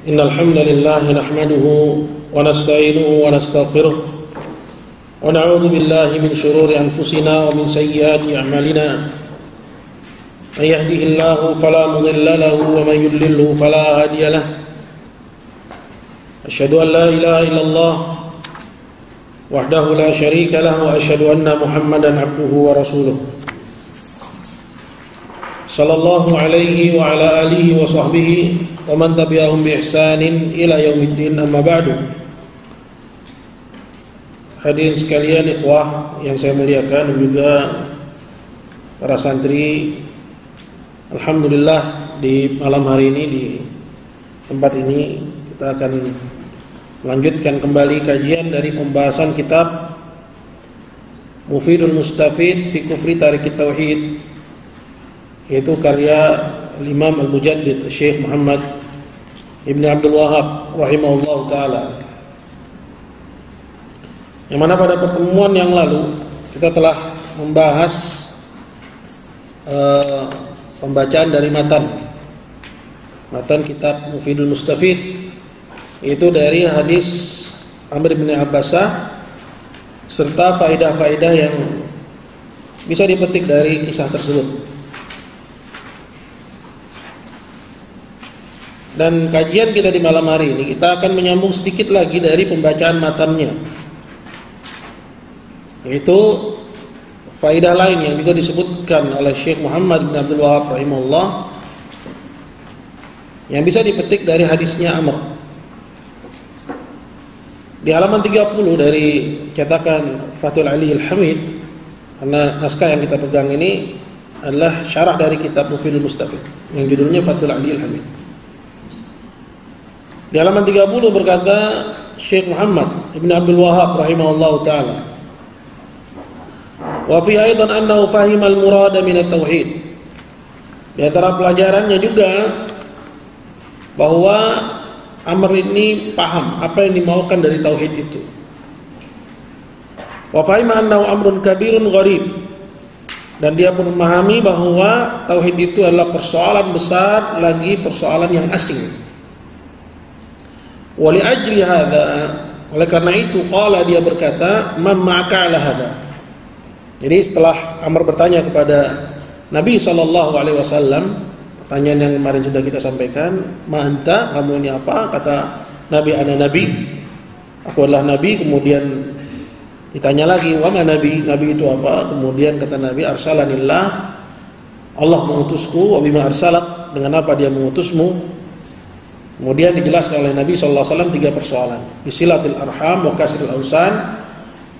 إن الحمد لله نحمده ونستعينه ونستغفره ونعوذ بالله من شرور أنفسنا ومن سيئات أعمالنا من يهده الله فلا مضل له ومن يضلل فلا هادي له أشهد أن لا إله إلا الله وحده لا شريك له وأشهد أن محمدا عبده ورسوله صلى الله عليه وعلى آله وصحبه ومن tabi'ahum bi ihsanin ila yaumiddin, amma ba'du. Hadirin sekalian, ikhwah yang saya muliakan dan juga para santri, alhamdulillah di malam hari ini di tempat ini kita akan melanjutkan kembali kajian dari pembahasan kitab Mufidul Mustafid fi Kufri Tarikit Tauhid, yaitu karya Imam Al-Mujaddid Syekh Muhammad Ibn Abdul Wahhab rahimahullah ta'ala, yang mana pada pertemuan yang lalu kita telah membahas pembacaan dari matan kitab Mufidul Mustafid, yaitu dari hadis Amr bin Abbasah serta faidah-faidah yang bisa dipetik dari kisah tersebut. Dan kajian kita di malam hari ini kita akan menyambung sedikit lagi dari pembacaan matannya, yaitu faidah lain yang juga disebutkan oleh Syekh Muhammad bin Abdul Wahhab rahimahullah, yang bisa dipetik dari hadisnya Amr. Di halaman 30 dari cetakan Fathul Ali Al-Hamid, karena naskah yang kita pegang ini adalah syarah dari kitab Mufidul Mustafid yang judulnya Fathul Ali Al-Hamid. Di halaman 30 berkata Syekh Muhammad Ibn Abdul Wahhab rahimahullah ta'ala, wa fi aidan annahu fahima al-murada min at-tauhid. Di antara pelajarannya juga bahwa Amr ini paham apa yang dimaukan dari tauhid itu. Wa fahima annahu amrun kabirun gharib, dan dia pun memahami bahwa tauhid itu adalah persoalan besar, lagi persoalan yang asing. Wali ajri hadza, oleh karena itu qala, dia berkata, man ma'aka ala hadza. Jadi setelah Amr bertanya kepada Nabi SAW, pertanyaan yang kemarin sudah kita sampaikan, ma anta, kamu ini apa? Kata Nabi, ana nabi, aku adalah nabi. Kemudian ditanya lagi, wa ma nabi, nabi itu apa? Kemudian kata Nabi, arsalanillah, Allah mengutusku. Wa bima arsalak, dengan apa dia mengutusmu? Kemudian dijelaskan oleh Nabi SAW 3 persoalan: bisilatil arham, wa kasril awsan,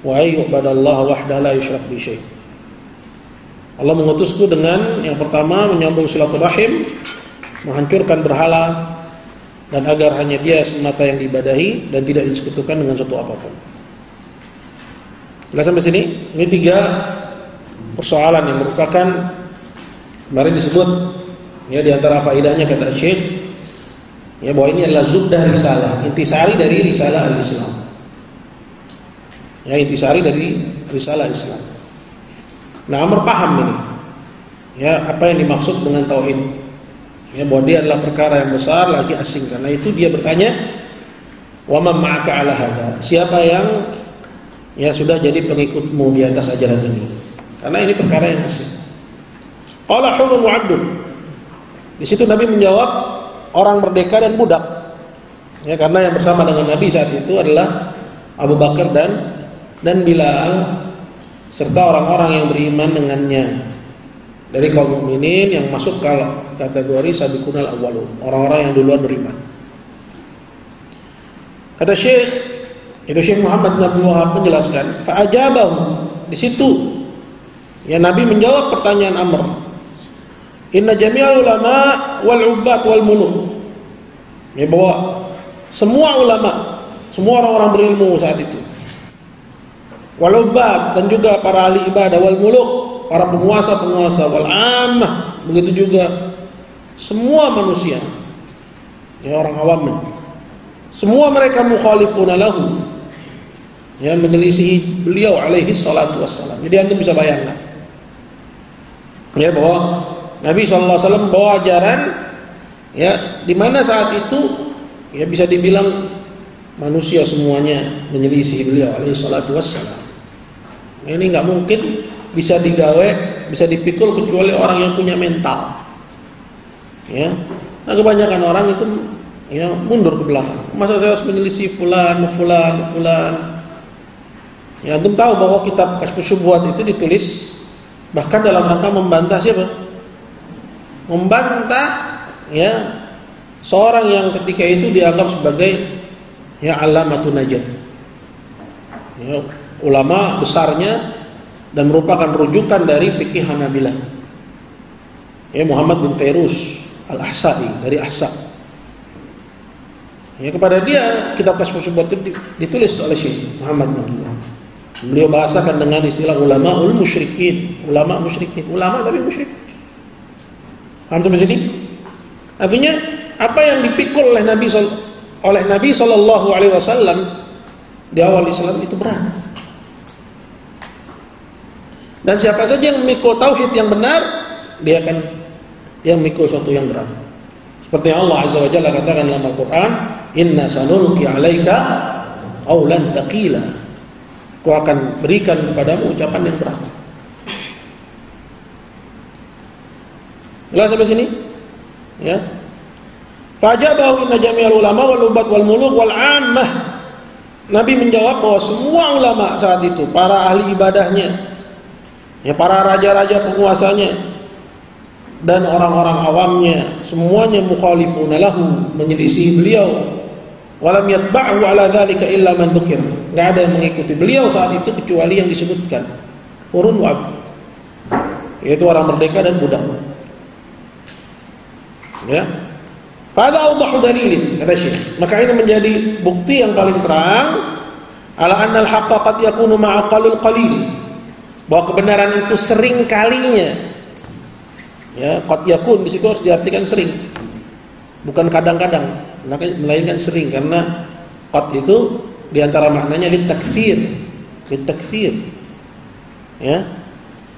wa ayyubadallah wahda la yusyrak bi syai'. Allah mengutusku dengan yang pertama menyambung silaturahim, menghancurkan berhala, dan agar hanya dia semata yang diibadahi dan tidak disekutukan dengan suatu apapun. Jelas sampai sini? Ini 3 persoalan yang merupakan kemarin disebut ya, di antara faedahnya kata Syekh ya, bahwa ini adalah zubdah risalah, intisari dari risalah al-Islam. Ya, intisari dari risalah Islam. Nah, Amr paham ini. Ya, apa yang dimaksud dengan tauhid. Ya, bahwa dia adalah perkara yang besar lagi asing. Karena itu dia bertanya, wa man ma'aka ala hadza? Siapa yang ya sudah jadi pengikutmu di atas ajaran ini? Karena ini perkara yang asing. Qala hurun wa 'abdun. Di situ Nabi menjawab, orang merdeka dan budak. Ya, karena yang bersama dengan Nabi saat itu adalah Abu Bakar dan Bilal serta orang-orang yang beriman dengannya dari kaum mukminin yang masuk ke kategori sabiqunal awwalun, orang-orang yang duluan beriman. Kata Syekh, itu Syekh Muhammad bin Abdul Wahhab menjelaskan, fa ajabahu, di situ ya Nabi menjawab pertanyaan Amr. Inna jami'al ulama wal ubbad wal muluk, ya, bahwa semua ulama, semua orang-orang berilmu saat itu, wal ubbad, dan juga para ahli ibadah, wal muluk, para penguasa-penguasa, wal ammah, begitu juga semua manusia, ya, orang awam, semua mereka mukhalifuna lahu, ya, menyelisihi beliau alaihi salatu wassalam. Jadi antum bisa bayangkan ya, bahwa Nabi SAW bawa ajaran ya, di mana saat itu ya bisa dibilang manusia semuanya menyelisih beliau alaihi salatu wassalam. Ini nggak mungkin bisa digawe, bisa dipikul kecuali orang yang punya mental. Ya, nah kebanyakan orang itu ya mundur ke belakang. Masa saya harus menyelisih fulan. Ya, antum tahu bahwa kitab Kasyfus Syubhat itu ditulis bahkan dalam rangka membantah siapa? Membantah ya seorang yang ketika itu dianggap sebagai ya alamatun najat. Ya, ulama besarnya dan merupakan rujukan dari fikih Hanabilah. Ya, Muhammad bin Fairuz Al-Ahsa'i dari Ahsa. Ya, kepada dia kitab Kasyfus Syubhat itu ditulis oleh Syekh Muhammad bin Abdullah. Beliau bahasakan dengan istilah ulamaul musyrikin, ulama musyrikin, ulama tapi musyrik. Paham sampai sini? Artinya apa yang dipikul oleh Nabi sallallahu alaihi wasallam di awal Islam itu berat. Dan siapa saja yang memikul tauhid yang benar, dia akan memikul sesuatu yang berat. Seperti yang Allah Azza wa Jalla katakan dalam Al-Qur'an, "Inna sanulqi 'alaika qawlan tsaqila." Aku akan berikan kepadamu ucapan yang berat. Jelas sampai sini? Ya. Fajabahu inna jami'al ulama wal ubat wal muluk wal 'ammah. Nabi menjawab bahwa semua ulama saat itu, para ahli ibadahnya, ya para raja-raja penguasanya dan orang-orang awamnya, semuanya mukhalifuna lahu, menyelisih beliau. Walam yatba'hu ala dzalika illa man dzukir. Enggak ada yang mengikuti beliau saat itu kecuali yang disebutkan. Hurun wa 'abd. Yaitu orang merdeka dan budak. Ya. Fadha awdahu dalilin, kata Syekh. Maka ini menjadi bukti yang paling terang ala anna al-haqqa qad yakunu ma'a qalil qalil. Bahwa kebenaran itu sering kalinya. Ya, qad yakun di situ harus diartikan sering. Bukan kadang-kadang, melainkan sering, karena qad itu diantara maknanya litakfir. Ya.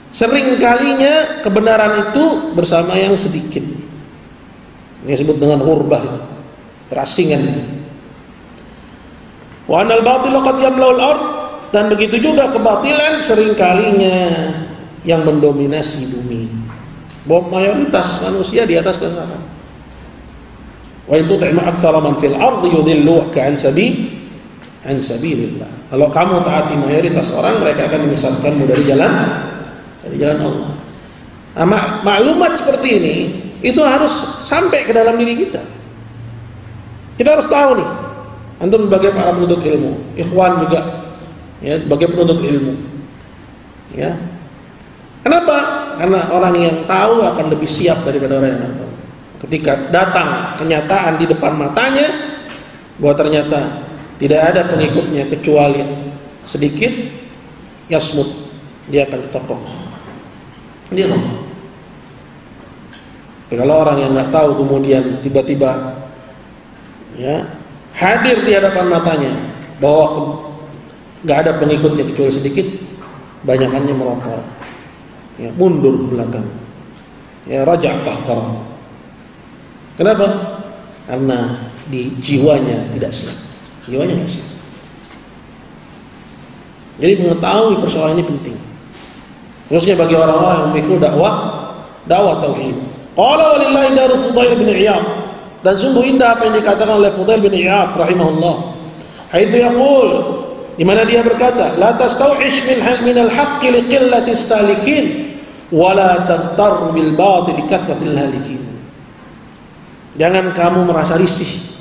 Sering kalinya kebenaran itu bersama yang sedikit. Ini disebut dengan ghurbah itu, terasingan itu. Wa anal batil qad yamla'ul ard, dan begitu juga kebatilan sering kalinya yang mendominasi bumi. Bahwa mayoritas manusia di atas kesesatan. Wa in tu'ma aktsara man fil ardi yudilluka an sabilillah. Kalau kamu taati mayoritas orang, mereka akan menyesatkanmu dari jalan Allah. Nah, maklumat seperti ini itu harus sampai ke dalam diri kita. Kita harus tahu nih, antum sebagai para penuntut ilmu, ikhwan juga ya sebagai penuntut ilmu. Ya. Kenapa? Karena orang yang tahu akan lebih siap daripada orang yang tidak tahu. Ketika datang kenyataan di depan matanya bahwa ternyata tidak ada pengikutnya kecuali sedikit, yasmut, dia akan tetap kokoh. Dia kokoh. Tapi kalau orang yang nggak tahu kemudian tiba-tiba ya hadir di hadapan matanya bahwa nggak ada pengikutnya kecuali sedikit, banyakannya merokok, ya, mundur ke belakang, ya raja' qahqarah. Kenapa? Karena di jiwanya tidak siap. Jiwanya tidak siap. Jadi mengetahui persoalan ini penting. Khususnya bagi orang-orang yang memikul dakwah tauhid. Qala walillahi daru Fudail bin Iyad. Dan sungguh indah apa yang dikatakan oleh Fudail bin Iyad rahimahullah. Haitsu yaqul, di mana dia berkata, la tastauhish min al-haqqi li qillati as-salikin wa la taghtar bil batil li kathrati al-halikin. Jangan kamu merasa risih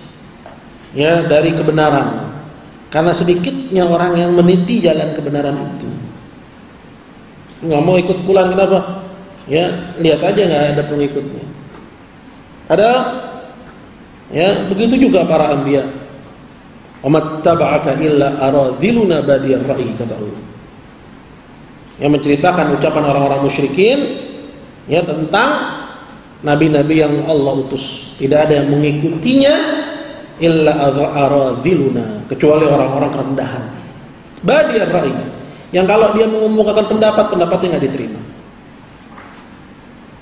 ya dari kebenaran, karena sedikitnya orang yang meniti jalan kebenaran itu. Nggak mau ikut pulang, kenapa? Ya lihat aja nggak ada pengikutnya. Ada ya begitu juga para anbiya. Amat taba'aka illa aradhiluna badiyar ra'i, kata Allah. Yang menceritakan ucapan orang-orang musyrikin ya tentang nabi-nabi yang Allah utus. Tidak ada yang mengikutinya illa aradhiluna, kecuali orang-orang rendahan. Badiyar ra'i, yang kalau dia mengemukakan pendapatnya nggak diterima.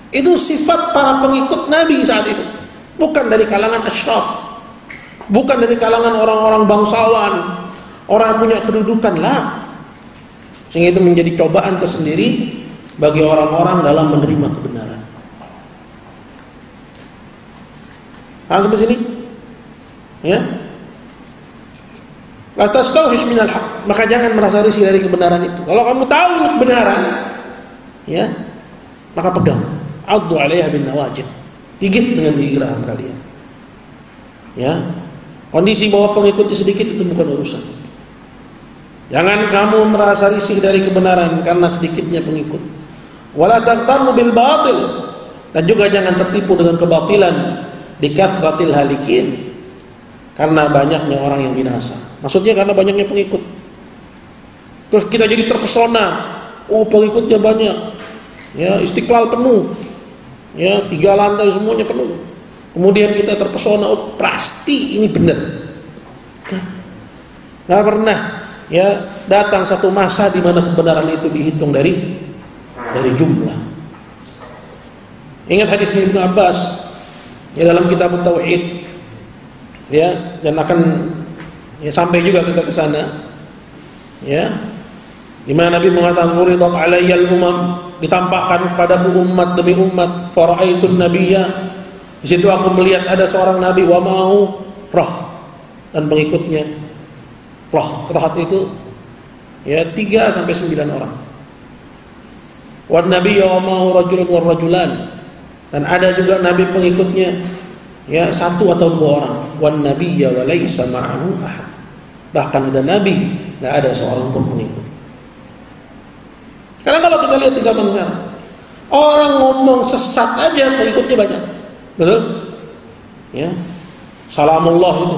Itu sifat para pengikut Nabi saat itu, bukan dari kalangan asyraf, bukan dari kalangan orang-orang bangsawan, orang yang punya kedudukan lah. Sehingga itu menjadi cobaan tersendiri bagi orang-orang dalam menerima kebenaran. Paham sampai sini? Ya. La tastawhish minal haq, maka jangan merasa risih dari kebenaran itu. Kalau kamu tahu ini kebenaran, ya, maka pegang. Addu 'alaiha bin nawajid. Gigit dengan gigi geraham kalian. Ya. Kondisi bahwa pengikutnya sedikit itu bukan urusan. Jangan kamu merasa risih dari kebenaran karena sedikitnya pengikut. Wala taghtarru bil batil, dan juga jangan tertipu dengan kebatilan di kathratil halikin, karena banyaknya orang yang binasa. Maksudnya karena banyaknya pengikut. Terus kita jadi terpesona, oh pengikutnya banyak, ya Istiqlal penuh, ya 3 lantai semuanya penuh. Kemudian kita terpesona, oh pasti ini benar. Nggak pernah, ya datang satu masa di mana kebenaran itu dihitung dari jumlah. Ingat hadis Ibnu Abbas ya dalam kitab Tauhid, ya, dan akan ya sampai juga kita ke sana, ya, di mana Nabi mengatakan uridat alayyal umam, ditampakkan kepadaku umat demi umat, faraaitun nabiyya, di situ aku melihat ada seorang nabi wa ma'ahu rah, dan pengikutnya rahat itu ya 3 sampai 9 orang. Wan nabiyya wa ma'ahu rajulun wa rajulan, dan ada juga nabi pengikutnya ya 1 atau 2 orang. Wan nabiyya wa laisa ma'ahu ahad, bahkan ada nabi enggak ada seorang pun pengikut. Karena kalau kita lihat di zaman sekarang, orang ngomong sesat aja pengikutnya banyak. Betul? Ya. Salamullah itu.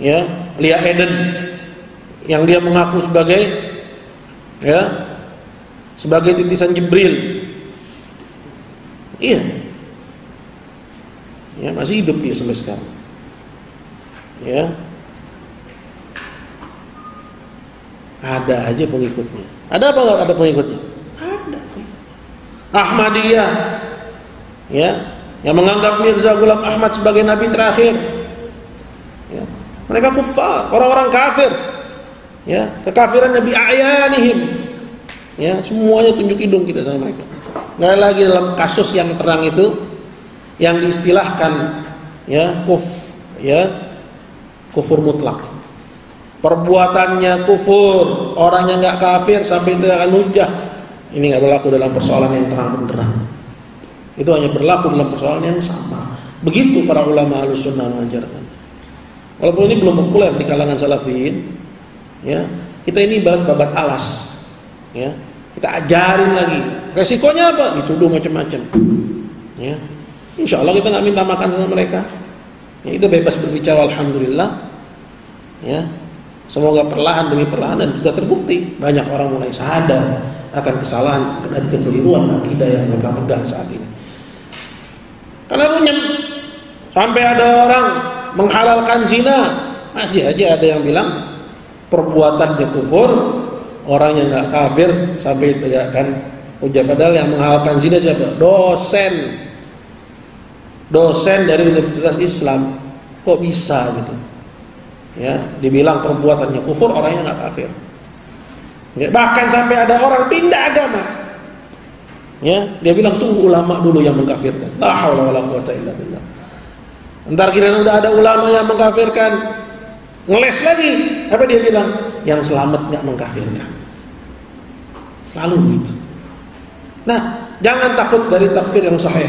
Ya, Lia Eden yang dia mengaku sebagai ya sebagai titisan Jibril. Iya. Ya, masih hidup dia sampai sekarang. Ya. Ada aja pengikutnya. Ada apa enggak ada pengikutnya? Ada. Ahmadiyah. Ya, yang menganggap Mirza Ghulam Ahmad sebagai nabi terakhir. Ya. Mereka kufar, orang-orang kafir. Ya, kekafiran nabi a'yanihim. Ya, semuanya tunjuk hidung kita sama mereka. Enggak lagi dalam kasus yang terang itu yang diistilahkan ya kufur mutlak. Perbuatannya kufur, orangnya enggak kafir sampai tidak akan hujjah. Ini enggak berlaku dalam persoalan yang terang benderang. Itu hanya berlaku dalam persoalan yang sama. Begitu para ulama Ahlussunnah mengajarkan. Walaupun ini belum populer di kalangan salafiyin, ya, kita ini ibarat babat alas, ya. Kita ajarin lagi. Resikonya apa? Dituduh macam-macam. Ya. Insya Allah kita nggak minta makan sama mereka. Ya, itu bebas berbicara, alhamdulillah. Ya. Semoga perlahan demi perlahan dan sudah terbukti banyak orang mulai sadar akan kesalahan dan kekeliruan akidah yang mereka pegang saat ini. Karena runyam sampai ada orang menghalalkan zina, masih aja ada yang bilang perbuatannya kufur, orang yang nggak kafir sampai tidak akan hujjah. Padahal yang menghalalkan zina siapa? Dosen dari Universitas Islam. Kok bisa gitu? Ya, dibilang perbuatannya kufur, orangnya nggak kafir. Ya, bahkan sampai ada orang pindah agama. Ya, dia bilang tunggu ulama dulu yang mengkafirkan. La haula wala quwata illa billah. Entar kira udah ada ulama yang mengkafirkan, ngeles lagi. Apa dia bilang? Yang selamat nggak mengkafirkan. Lalu gitu. Nah, jangan takut dari takfir yang sahih.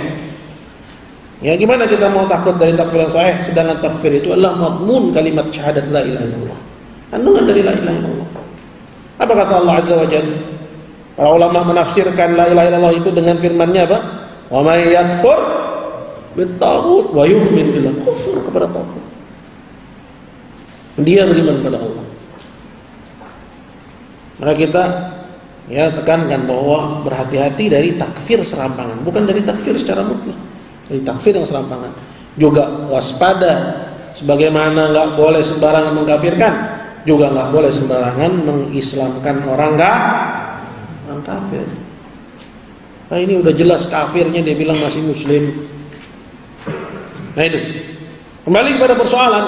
Ya, gimana kita mau takut dari takfir yang sahih sedangkan takfir itu adalah madmun kalimat syahadat la ilaha illallah. Kandungan dari la ilaha illallah. Apa kata Allah Azza wa Jalla? Para ulama menafsirkan la ilaha illallah itu dengan firman-Nya apa? Wa may yakfur bit-taghut wa yu'min billah, kufur kepada taghut. Dia beriman kepada Allah. Maka kita ya tekankan bahwa berhati-hati dari takfir serampangan, bukan dari takfir secara mutlak. Dari takfir yang serampangan. Juga waspada, sebagaimana nggak boleh sembarangan mengkafirkan, juga nggak boleh sembarangan mengislamkan orang kafir. Nah ini udah jelas kafirnya, dia bilang masih muslim. Nah itu Kembali kepada persoalan,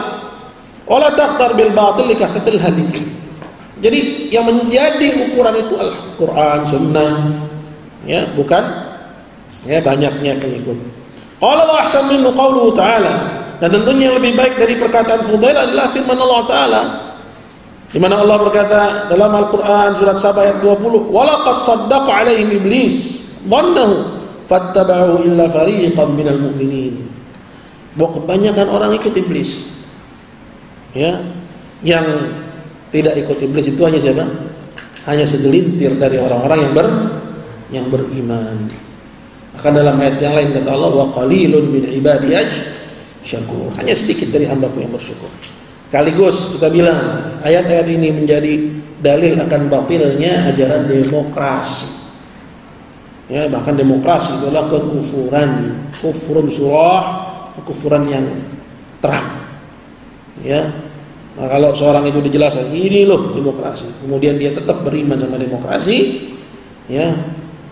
wala taqtar bil batil likathril hadikin. Jadi yang menjadi ukuran itu Al-Qur'an, Sunnah, ya, bukan ya banyaknya pengikut. Qala wa ahsan minhu qauluhu ta'ala. Dan tentunya yang lebih baik dari perkataan Fudail adalah firman Allah Ta'ala, di mana Allah berkata dalam Al-Qur'an surat Saba ayat 20, "Walaqad saddaqa 'alaihim iblis dhannahu fattaba'u illa fariqan minal mu'minin." Bahwa kebanyakan orang ikut iblis. Ya, yang tidak ikut iblis itu hanya siapa? Hanya segelintir dari orang-orang yang beriman. Maka dalam ayat yang lain kata Allah, "Wa qalilun min ibadiyah syakur." Hanya sedikit dari hamba-Ku yang bersyukur. Sekaligus kita bilang ayat-ayat ini menjadi dalil akan batilnya ajaran demokrasi. Ya, bahkan demokrasi itu adalah kekufuran, kufrun surah, kekufuran yang terang. Ya. Nah, kalau seorang itu dijelaskan ini loh demokrasi, kemudian dia tetap beriman sama demokrasi, ya,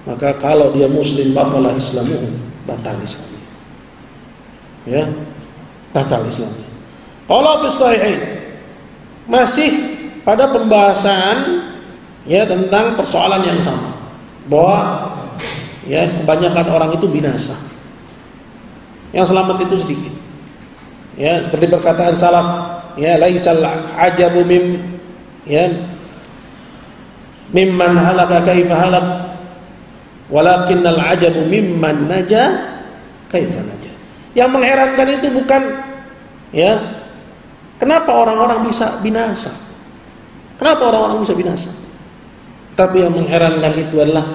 maka kalau dia muslim batalah islamuhu, batal Islamnya. Ya, batal Islamnya. Qala fi sahihain, masih pada pembahasan ya tentang persoalan yang sama, bahwa ya kebanyakan orang itu binasa, yang selamat itu sedikit. Ya, seperti perkataan salaf, ya laisal ajabu mimman halaka kaifa halak, walakinnal ajabu mimman naja kaifa naja. Yang mengherankan itu bukan ya kenapa orang-orang bisa binasa, kenapa orang-orang bisa binasa, tapi yang mengherankan itu adalah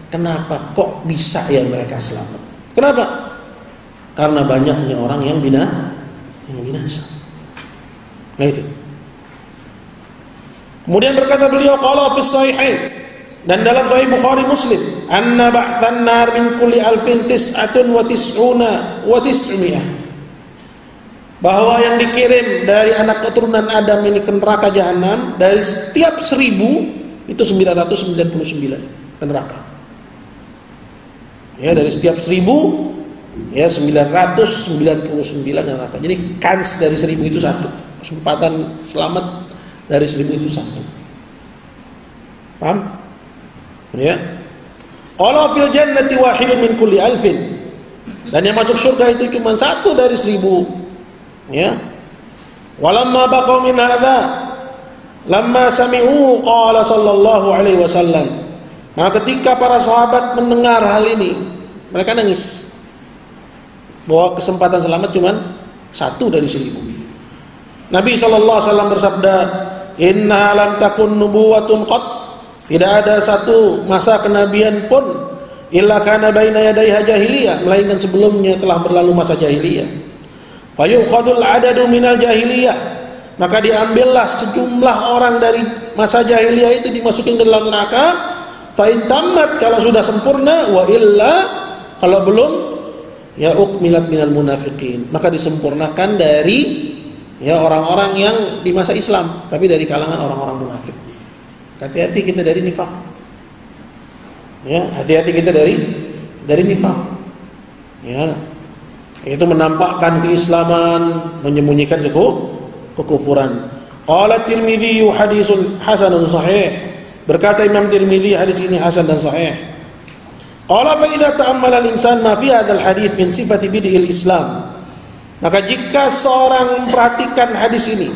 kenapa kok bisa ya mereka selamat. Kenapa? Karena banyaknya orang yang binasa. Nah itu. Kemudian berkata beliau, qala fi sahihain, dan dalam Sahih Bukhari Muslim, anna ba'than nar min kulli alfin tis'atun wa tis'una wa tis'miyah, bahwa yang dikirim dari anak keturunan Adam ini ke neraka jahanam, dari setiap 1000 itu 999 ke neraka. Ya, dari setiap 1000 ya 999 neraka. Jadi kans dari 1000 itu satu, kesempatan selamat dari 1000 itu satu. Paham? Ya. Qala fil jannati wahidun min kulli alfin, dan yang masuk surga itu cuma satu dari 1000. Ya. Walamma baqaw min hadza lamma sami'u qala sallallahu alaihi wasallam. Nah, ketika para sahabat mendengar hal ini, mereka nangis. Bahwa kesempatan selamat cuma satu dari 1000. Nabi SAW bersabda, "Inna lam takun nubuwatun qat." Tidak ada satu masa kenabian pun illa kana baina yadayha jahiliyah, melainkan sebelumnya telah berlalu masa jahiliyah. Fayukhadul adadu minal jahiliyah, maka diambillah sejumlah orang dari masa jahiliyah itu dimasukin ke dalam neraka. Fa in tammat, kalau sudah sempurna, wa illa, kalau belum, ya ukmilat minal munafiqin, maka disempurnakan dari ya orang-orang yang di masa Islam, tapi dari kalangan orang-orang munafik. Hati-hati kita dari nifaq. Ya, hati-hati kita dari nifaq. Ya. Itu menampakkan keislaman, menyembunyikan kekufuran. Qala Tirmidzi hadisun hasanun sahih. Berkata Imam Tirmidzi, hadis ini hasan dan sahih. Qala fa idza ta'ammala al-insan ma fi hadzal hadits min sifati bid'il Islam. Maka jika seorang memperhatikan hadis ini,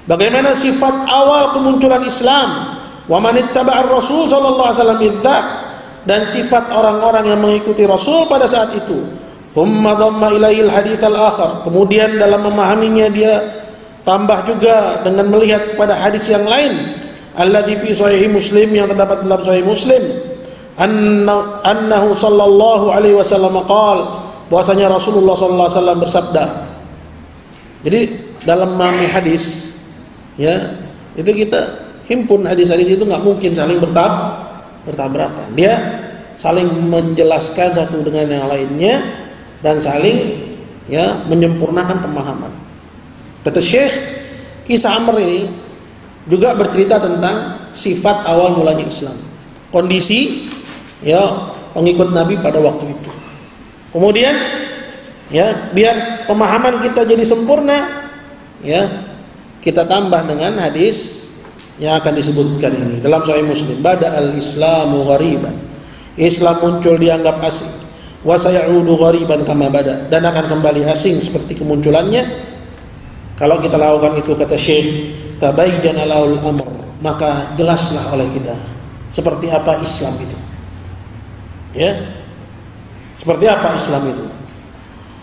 bagaimana sifat awal kemunculan Islam, wa man ittaba'a ar-rasul sallallahu alaihi wasallam idzak, dan sifat orang-orang yang mengikuti Rasul pada saat itu. Thumma dhamma ilaihi al-hadits al-akhar, kemudian dalam memahaminya dia tambah juga dengan melihat kepada hadis yang lain, alladzi fi sahih Muslim, yang terdapat dalam sahih Muslim, annahu sallallahu alaihi wasallam qala, bahwasanya Rasulullah sallallahu alaihi wasallam bersabda. Jadi dalam memahami hadis, ya, itu kita himpun hadis-hadis itu nggak mungkin saling bertabrakan. Dia saling menjelaskan satu dengan yang lainnya dan saling ya menyempurnakan pemahaman. Kata Syekh, kisah Amr ini juga bercerita tentang sifat awal mulanya Islam, kondisi ya pengikut Nabi pada waktu itu. Kemudian Ya, biar pemahaman kita jadi sempurna, ya, kita tambah dengan hadis yang akan disebutkan ini dalam Sahih Muslim. Bada al-Islamu ghariban. Islam muncul dianggap asing. Wa sayaudu ghariban kama bada, dan akan kembali asing seperti kemunculannya. Kalau kita lakukan itu, kata Syekh, tabayyana lahul amr, maka jelaslah oleh kita seperti apa Islam itu. Ya. Seperti apa Islam itu?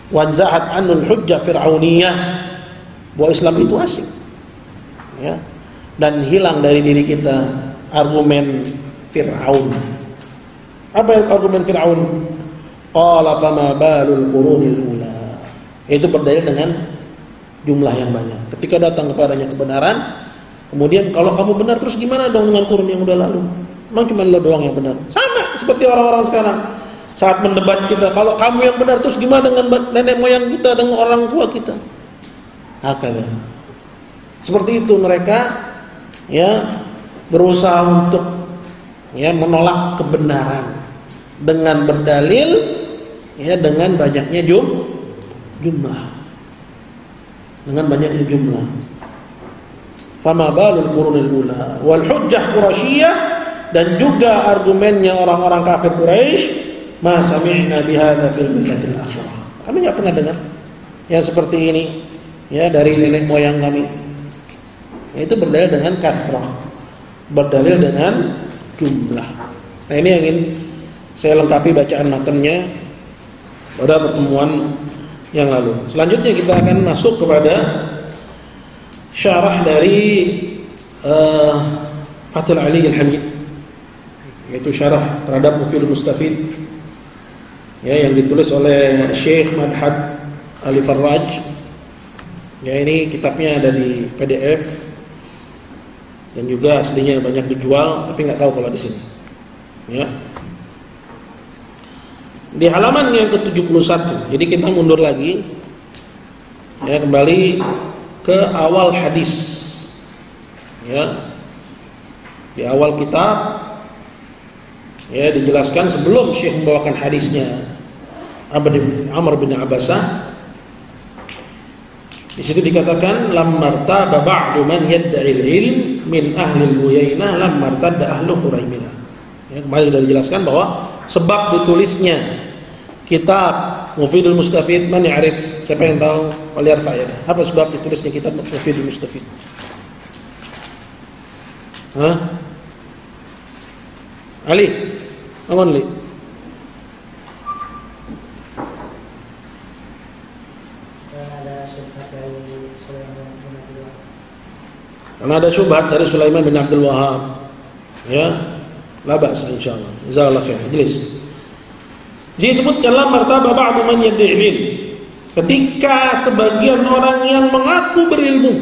Wanzahat anul hujjah fir'auniyah, bahwa Islam itu asing, ya, dan hilang dari diri kita argumen Fir'aun. Apa argumen Fir'aun? Qala fama balul qurunil ula, itu berdalil dengan jumlah yang banyak. Ketika datang kepadanya kebenaran, kemudian kalau kamu benar, terus gimana dong dengan kurun yang udah lalu? Memang cuma lo doang yang benar. Sama seperti orang-orang sekarang saat mendebat kita, kalau kamu yang benar, terus gimana dengan nenek moyang kita, dengan orang tua kita? Hakala. Seperti itu mereka, ya, berusaha untuk, ya, menolak kebenaran dengan berdalil, ya, dengan banyaknya jumlah. Dengan banyaknya jumlah. Fama balul qurunil ula wal hujjah quraisyiyah, dan juga argumennya orang-orang kafir Quraisy. Ma sami'na bihadza fil millatil akhirah. Kami enggak pernah dengar yang seperti ini, ya, dari nenek moyang kami. Itu berdalil dengan kathrah, berdalil dengan jumlah. Nah, ini yang ingin saya lengkapi bacaan matanya pada pertemuan yang lalu. Selanjutnya kita akan masuk kepada syarah dari Fathul Ali Al-Hamid, yaitu syarah terhadap Mufidul Mustafid, ya, yang ditulis oleh Syekh Madhad Ali Farraj. Ya, ini kitabnya ada di PDF dan juga aslinya banyak dijual, tapi nggak tahu kalau di sini. Ya. Di halaman yang ke-71. Jadi kita mundur lagi. Ya, kembali ke awal hadis. Ya. Di awal kitab, ya, dijelaskan sebelum Syekh membawakan hadisnya Amr bin Abbasah. Di situ dikatakan lam martaba ba'du man yadda'il ilm min ahli al-Uyainah lam martadda ahlu Quraimilah. Ya, kemarin sudah dijelaskan bahwa sebab ditulisnya kitab Mufidul Mustafid, man ya'rif? Siapa yang tahu? Waliyarfa ya. Apa sebab ditulisnya kitab Mufidul Mustafid? Hah? Ali, aman li. Karena ada syubhat dari Sulaiman bin Abdul Wahab. Ya, la ba'sa insyaallah. Jazakallahu khair. Jelas. Disebutkanlah martabah ba'du man yad'i ilm. Ketika sebagian orang yang mengaku berilmu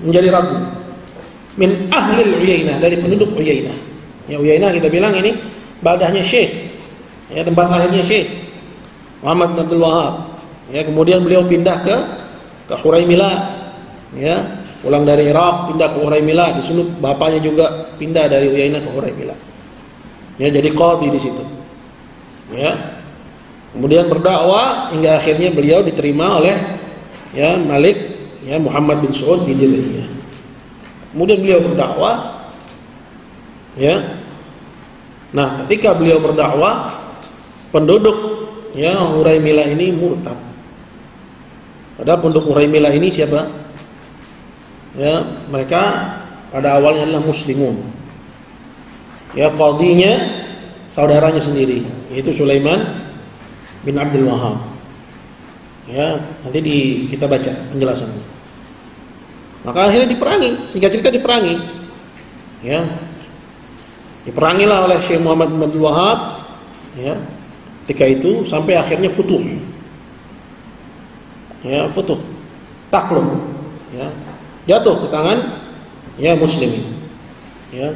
menjadi ragu. Min ahli Uyainah, dari penduduk Uyainah. Ya, Uyainah kita bilang ini baldahnya Syekh, ya, tempat lahirnya Syekh Muhammad bin Abdul Wahab. Ya, kemudian beliau pindah ke Huraimilah, ya, pulang dari Irak pindah ke Huraimilah. Di sini bapaknya juga pindah dari Uyainah ke Huraimilah. Ya, jadi qadhi di situ. Ya. Kemudian berdakwah hingga akhirnya beliau diterima oleh, ya, Malik, ya, Muhammad bin Saud bin Diliyah. Kemudian beliau berdakwah. Ya. Nah, ketika beliau berdakwah, penduduk, ya, Huraimilah ini murtad. Padahal penduduk Huraimilah ini siapa? Ya, mereka pada awalnya adalah muslimun. Ya, qadhinya saudaranya sendiri, yaitu Sulaiman bin Abdul Wahab. Ya, nanti kita baca penjelasannya. Maka akhirnya diperangi, singkat cerita diperangi. Ya. Diperangilah oleh Syekh Muhammad bin Abdul Wahab, ya, ketika itu sampai akhirnya futuh. Ya, futuh. Takluk, ya. Jatuh ke tangan, ya, muslimin. Ya.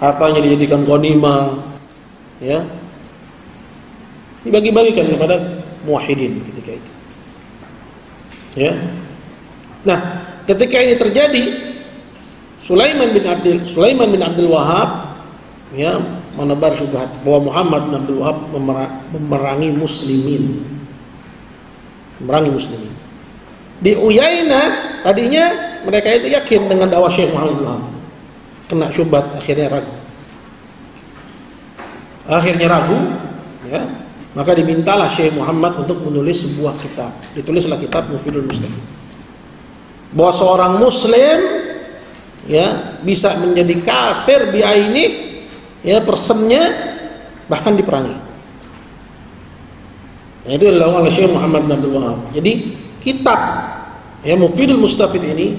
Hartanya dijadikan ghanimah, ya. Dibagi-bagikan kepada muwahhidin ketika itu. Ya. Nah, ketika ini terjadi, Sulaiman bin Abdul Wahab, ya, menebar syubhat bahwa Muhammad bin Abdul Wahab memerangi muslimin. memerangi muslimin. Di Uyainah tadinya mereka itu yakin dengan dakwah Syekh Muhammad bin Wahab. Kena syubhat, akhirnya ragu, ya. Maka dimintalah Syekh Muhammad untuk menulis sebuah kitab. Ditulislah kitab Mufidul Mustafid. Bahwa seorang muslim, ya, bisa menjadi kafir biaini, ya, persennya, bahkan diperangi. Nah, itu dilakukan oleh Syekh Muhammad bin Abdul Wahab. Jadi kitab, ya, Mufidul Mustafid ini,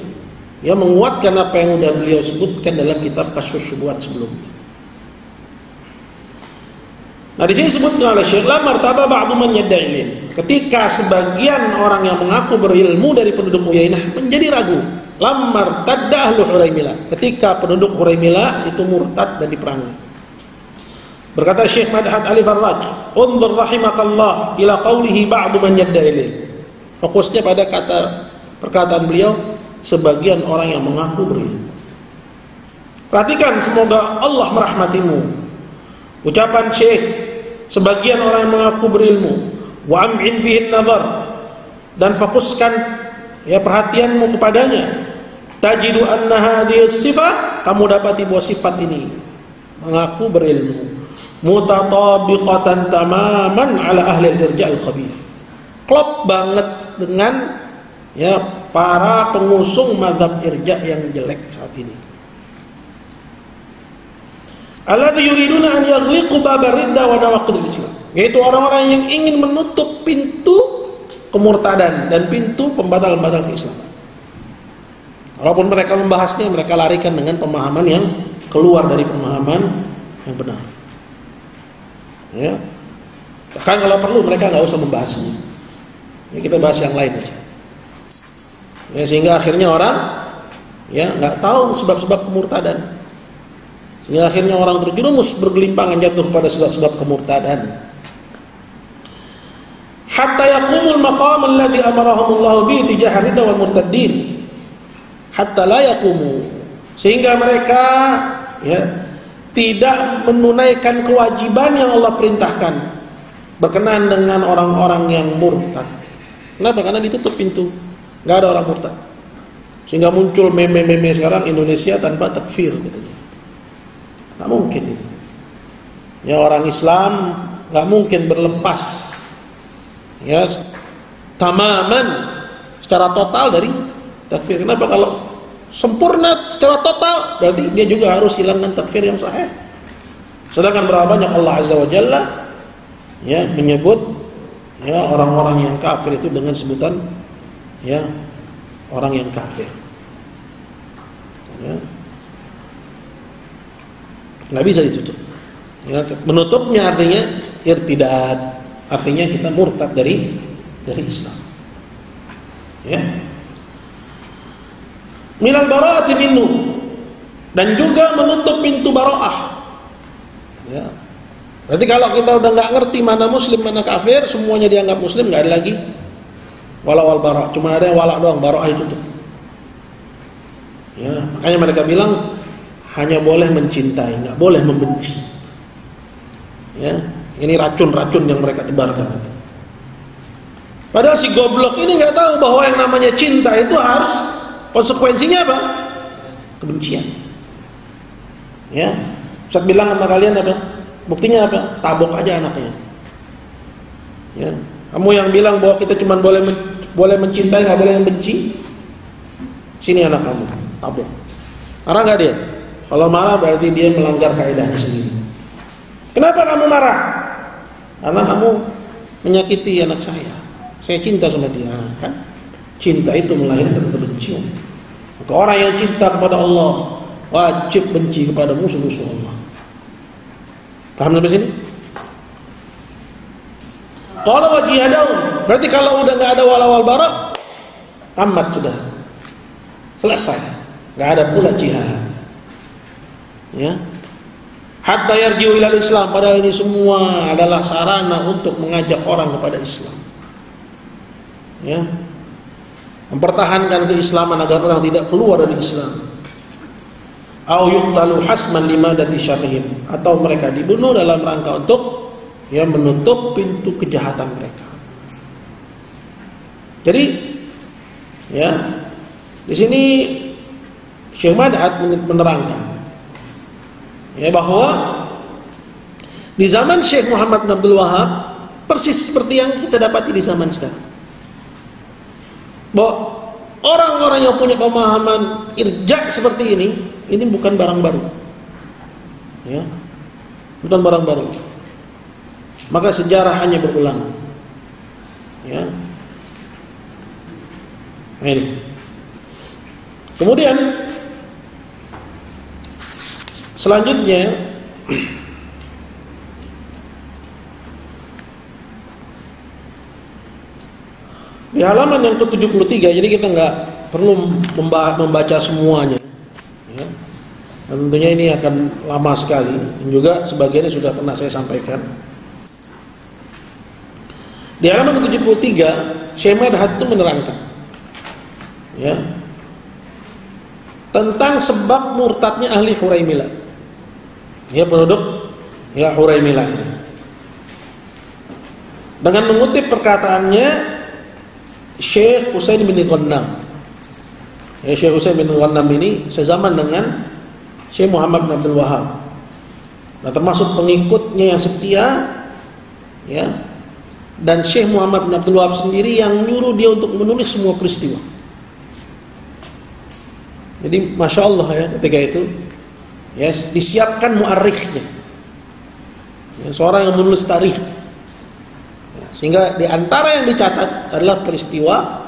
ya, menguatkan apa yang sudah beliau sebutkan dalam kitab Kasyfus Syubhat sebelumnya. Nah, di sini disebutkan oleh Syekh, la martaba ba'du man yadda'i ilm. Ketika sebagian orang yang mengaku berilmu dari penduduk Uyainah menjadi ragu, lam martadda ahlu Huraimilah. Ketika penduduk Huraimilah itu murtad dan diperangi. Berkata Syekh Madhat Ali Farraj, "Unzur rahimakallah ila qawlihi ba'du man yadda'i ilm." Fokusnya pada perkataan beliau, sebagian orang yang mengaku berilmu. Perhatikan, semoga Allah merahmatimu. Ucapan Syekh, sebagian orang yang mengaku berilmu, wa am'in fihi nazar, dan fokuskan, ya, perhatianmu kepadanya. Tajidu anna hadhihi sifat, kamu dapati bahwa sifat ini, mengaku berilmu, mutatabiqatan tamaman ala ahli al-irja' al-khabith. Klop banget dengan, ya, para pengusung mazhab irja' yang jelek saat ini. Alladzi yuriduna an yaghliqu babar ridda wa nawaqidil Islam, yaitu orang-orang yang ingin menutup pintu kemurtadan dan pintu pembatal-pembatal keislaman. Walaupun mereka membahasnya, mereka larikan dengan pemahaman yang keluar dari pemahaman yang benar. Ya. Bahkan kalau perlu mereka nggak usah membahasnya. Ya, kita bahas yang lain aja. Ya, sehingga akhirnya orang, ya, nggak tahu sebab-sebab kemurtadan. Sehingga akhirnya orang terjerumus bergelimpangan jatuh pada sebab-sebab kemurtadan. Hatta yaqumul maqam alladhi amarahumullahu bihi tijah ridda wal murtaddin. Hatta la yaqumu, sehingga mereka, ya, tidak menunaikan kewajiban yang Allah perintahkan berkenaan dengan orang-orang yang murtad. Kenapa? Karena ditutup pintu, nggak ada orang murtad. Sehingga muncul meme-meme sekarang, Indonesia tanpa takfir, katanya. Nggak mungkin itu. Ya, orang Islam nggak mungkin berlepas, ya, tamaman, secara total dari takfir. Kenapa? Kalau sempurna secara total, berarti dia juga harus hilangkan takfir yang sahih. Sedangkan berapa banyak Allah Azza wa Jalla, ya, menyebut, ya, orang-orang yang kafir itu dengan sebutan, ya, orang yang kafir. Ya. Nggak bisa ditutup. Ya, menutupnya artinya irtidad, artinya kita murtad dari Islam. Ya. Minal bara'ati minhu, dan juga menutup pintu bara'ah. Ya. Berarti kalau kita udah nggak ngerti mana muslim mana kafir, semuanya dianggap muslim, nggak ada lagi wala wal bara', cuma ada yang wala doang, bara'ah itu tuh. Ya, makanya mereka bilang hanya boleh mencintai, nggak boleh membenci. Ya, ini racun-racun yang mereka tebarkan itu. Padahal si goblok ini nggak tahu bahwa yang namanya cinta itu harus konsekuensinya apa? Kebencian. Ya, Ustaz bilang sama kalian apa? Buktinya apa? Tabok aja anaknya. Ya, kamu yang bilang bahwa kita cuma boleh mencintai, nggak boleh membenci, sini anak kamu, tabok. Marah nggak dia? Kalau marah berarti dia melanggar kaidahnya sendiri. Kenapa kamu marah? Karena kamu menyakiti anak saya. Saya cinta sama dia, kan? Cinta itu melahirkan kebencian. Maka orang yang cinta kepada Allah wajib benci kepada musuh-musuh Allah. Paham sampai sini? Kalau wajihadaun, berarti kalau udah nggak ada wala-wal bara, tamat sudah, selesai, nggak ada pula jihad. Ya, hatta yarji'u ilal Islam, padahal ini semua adalah sarana untuk mengajak orang kepada Islam. Ya, mempertahankan keislaman agar orang tidak keluar dari Islam. Au yuqtalu hasman limadati syarrihim, atau mereka dibunuh dalam rangka untuk, ya, menutup pintu kejahatan mereka. Jadi ya, di sini Syekh Mad'ad menerangkan ya bahwa di zaman Syekh Muhammad bin Abdul Wahab persis seperti yang kita dapati di zaman sekarang. Bahwa orang-orang yang punya pemahaman irja' seperti ini bukan barang baru. Ya. Bukan barang baru. Maka sejarah hanya berulang. Ya. Nah, ini. Kemudian selanjutnya di halaman yang ke-73, jadi kita nggak perlu membaca semuanya. Ya. Dan tentunya ini akan lama sekali. Dan juga sebagiannya sudah pernah saya sampaikan. Di halaman ke-73, Syekh Mad'ad itu menerangkan ya, tentang sebab murtadnya ahli Huraimilah. Ya, penduduk ya Huraimilah ini. Dengan mengutip perkataannya Syekh Husain bin Ghannam. Ya, Syekh Husain bin Ghannam ini sezaman dengan Syekh Muhammad bin Abdul Wahab. Nah, termasuk pengikutnya yang setia ya. Dan Syekh Muhammad bin Abdul Wahab sendiri yang nyuruh dia untuk menulis semua peristiwa. Jadi Masya Allah ya, ketika itu ya, disiapkan mu'arrikhnya ya, seorang yang menulis tarikh ya, sehingga di antara yang dicatat adalah peristiwa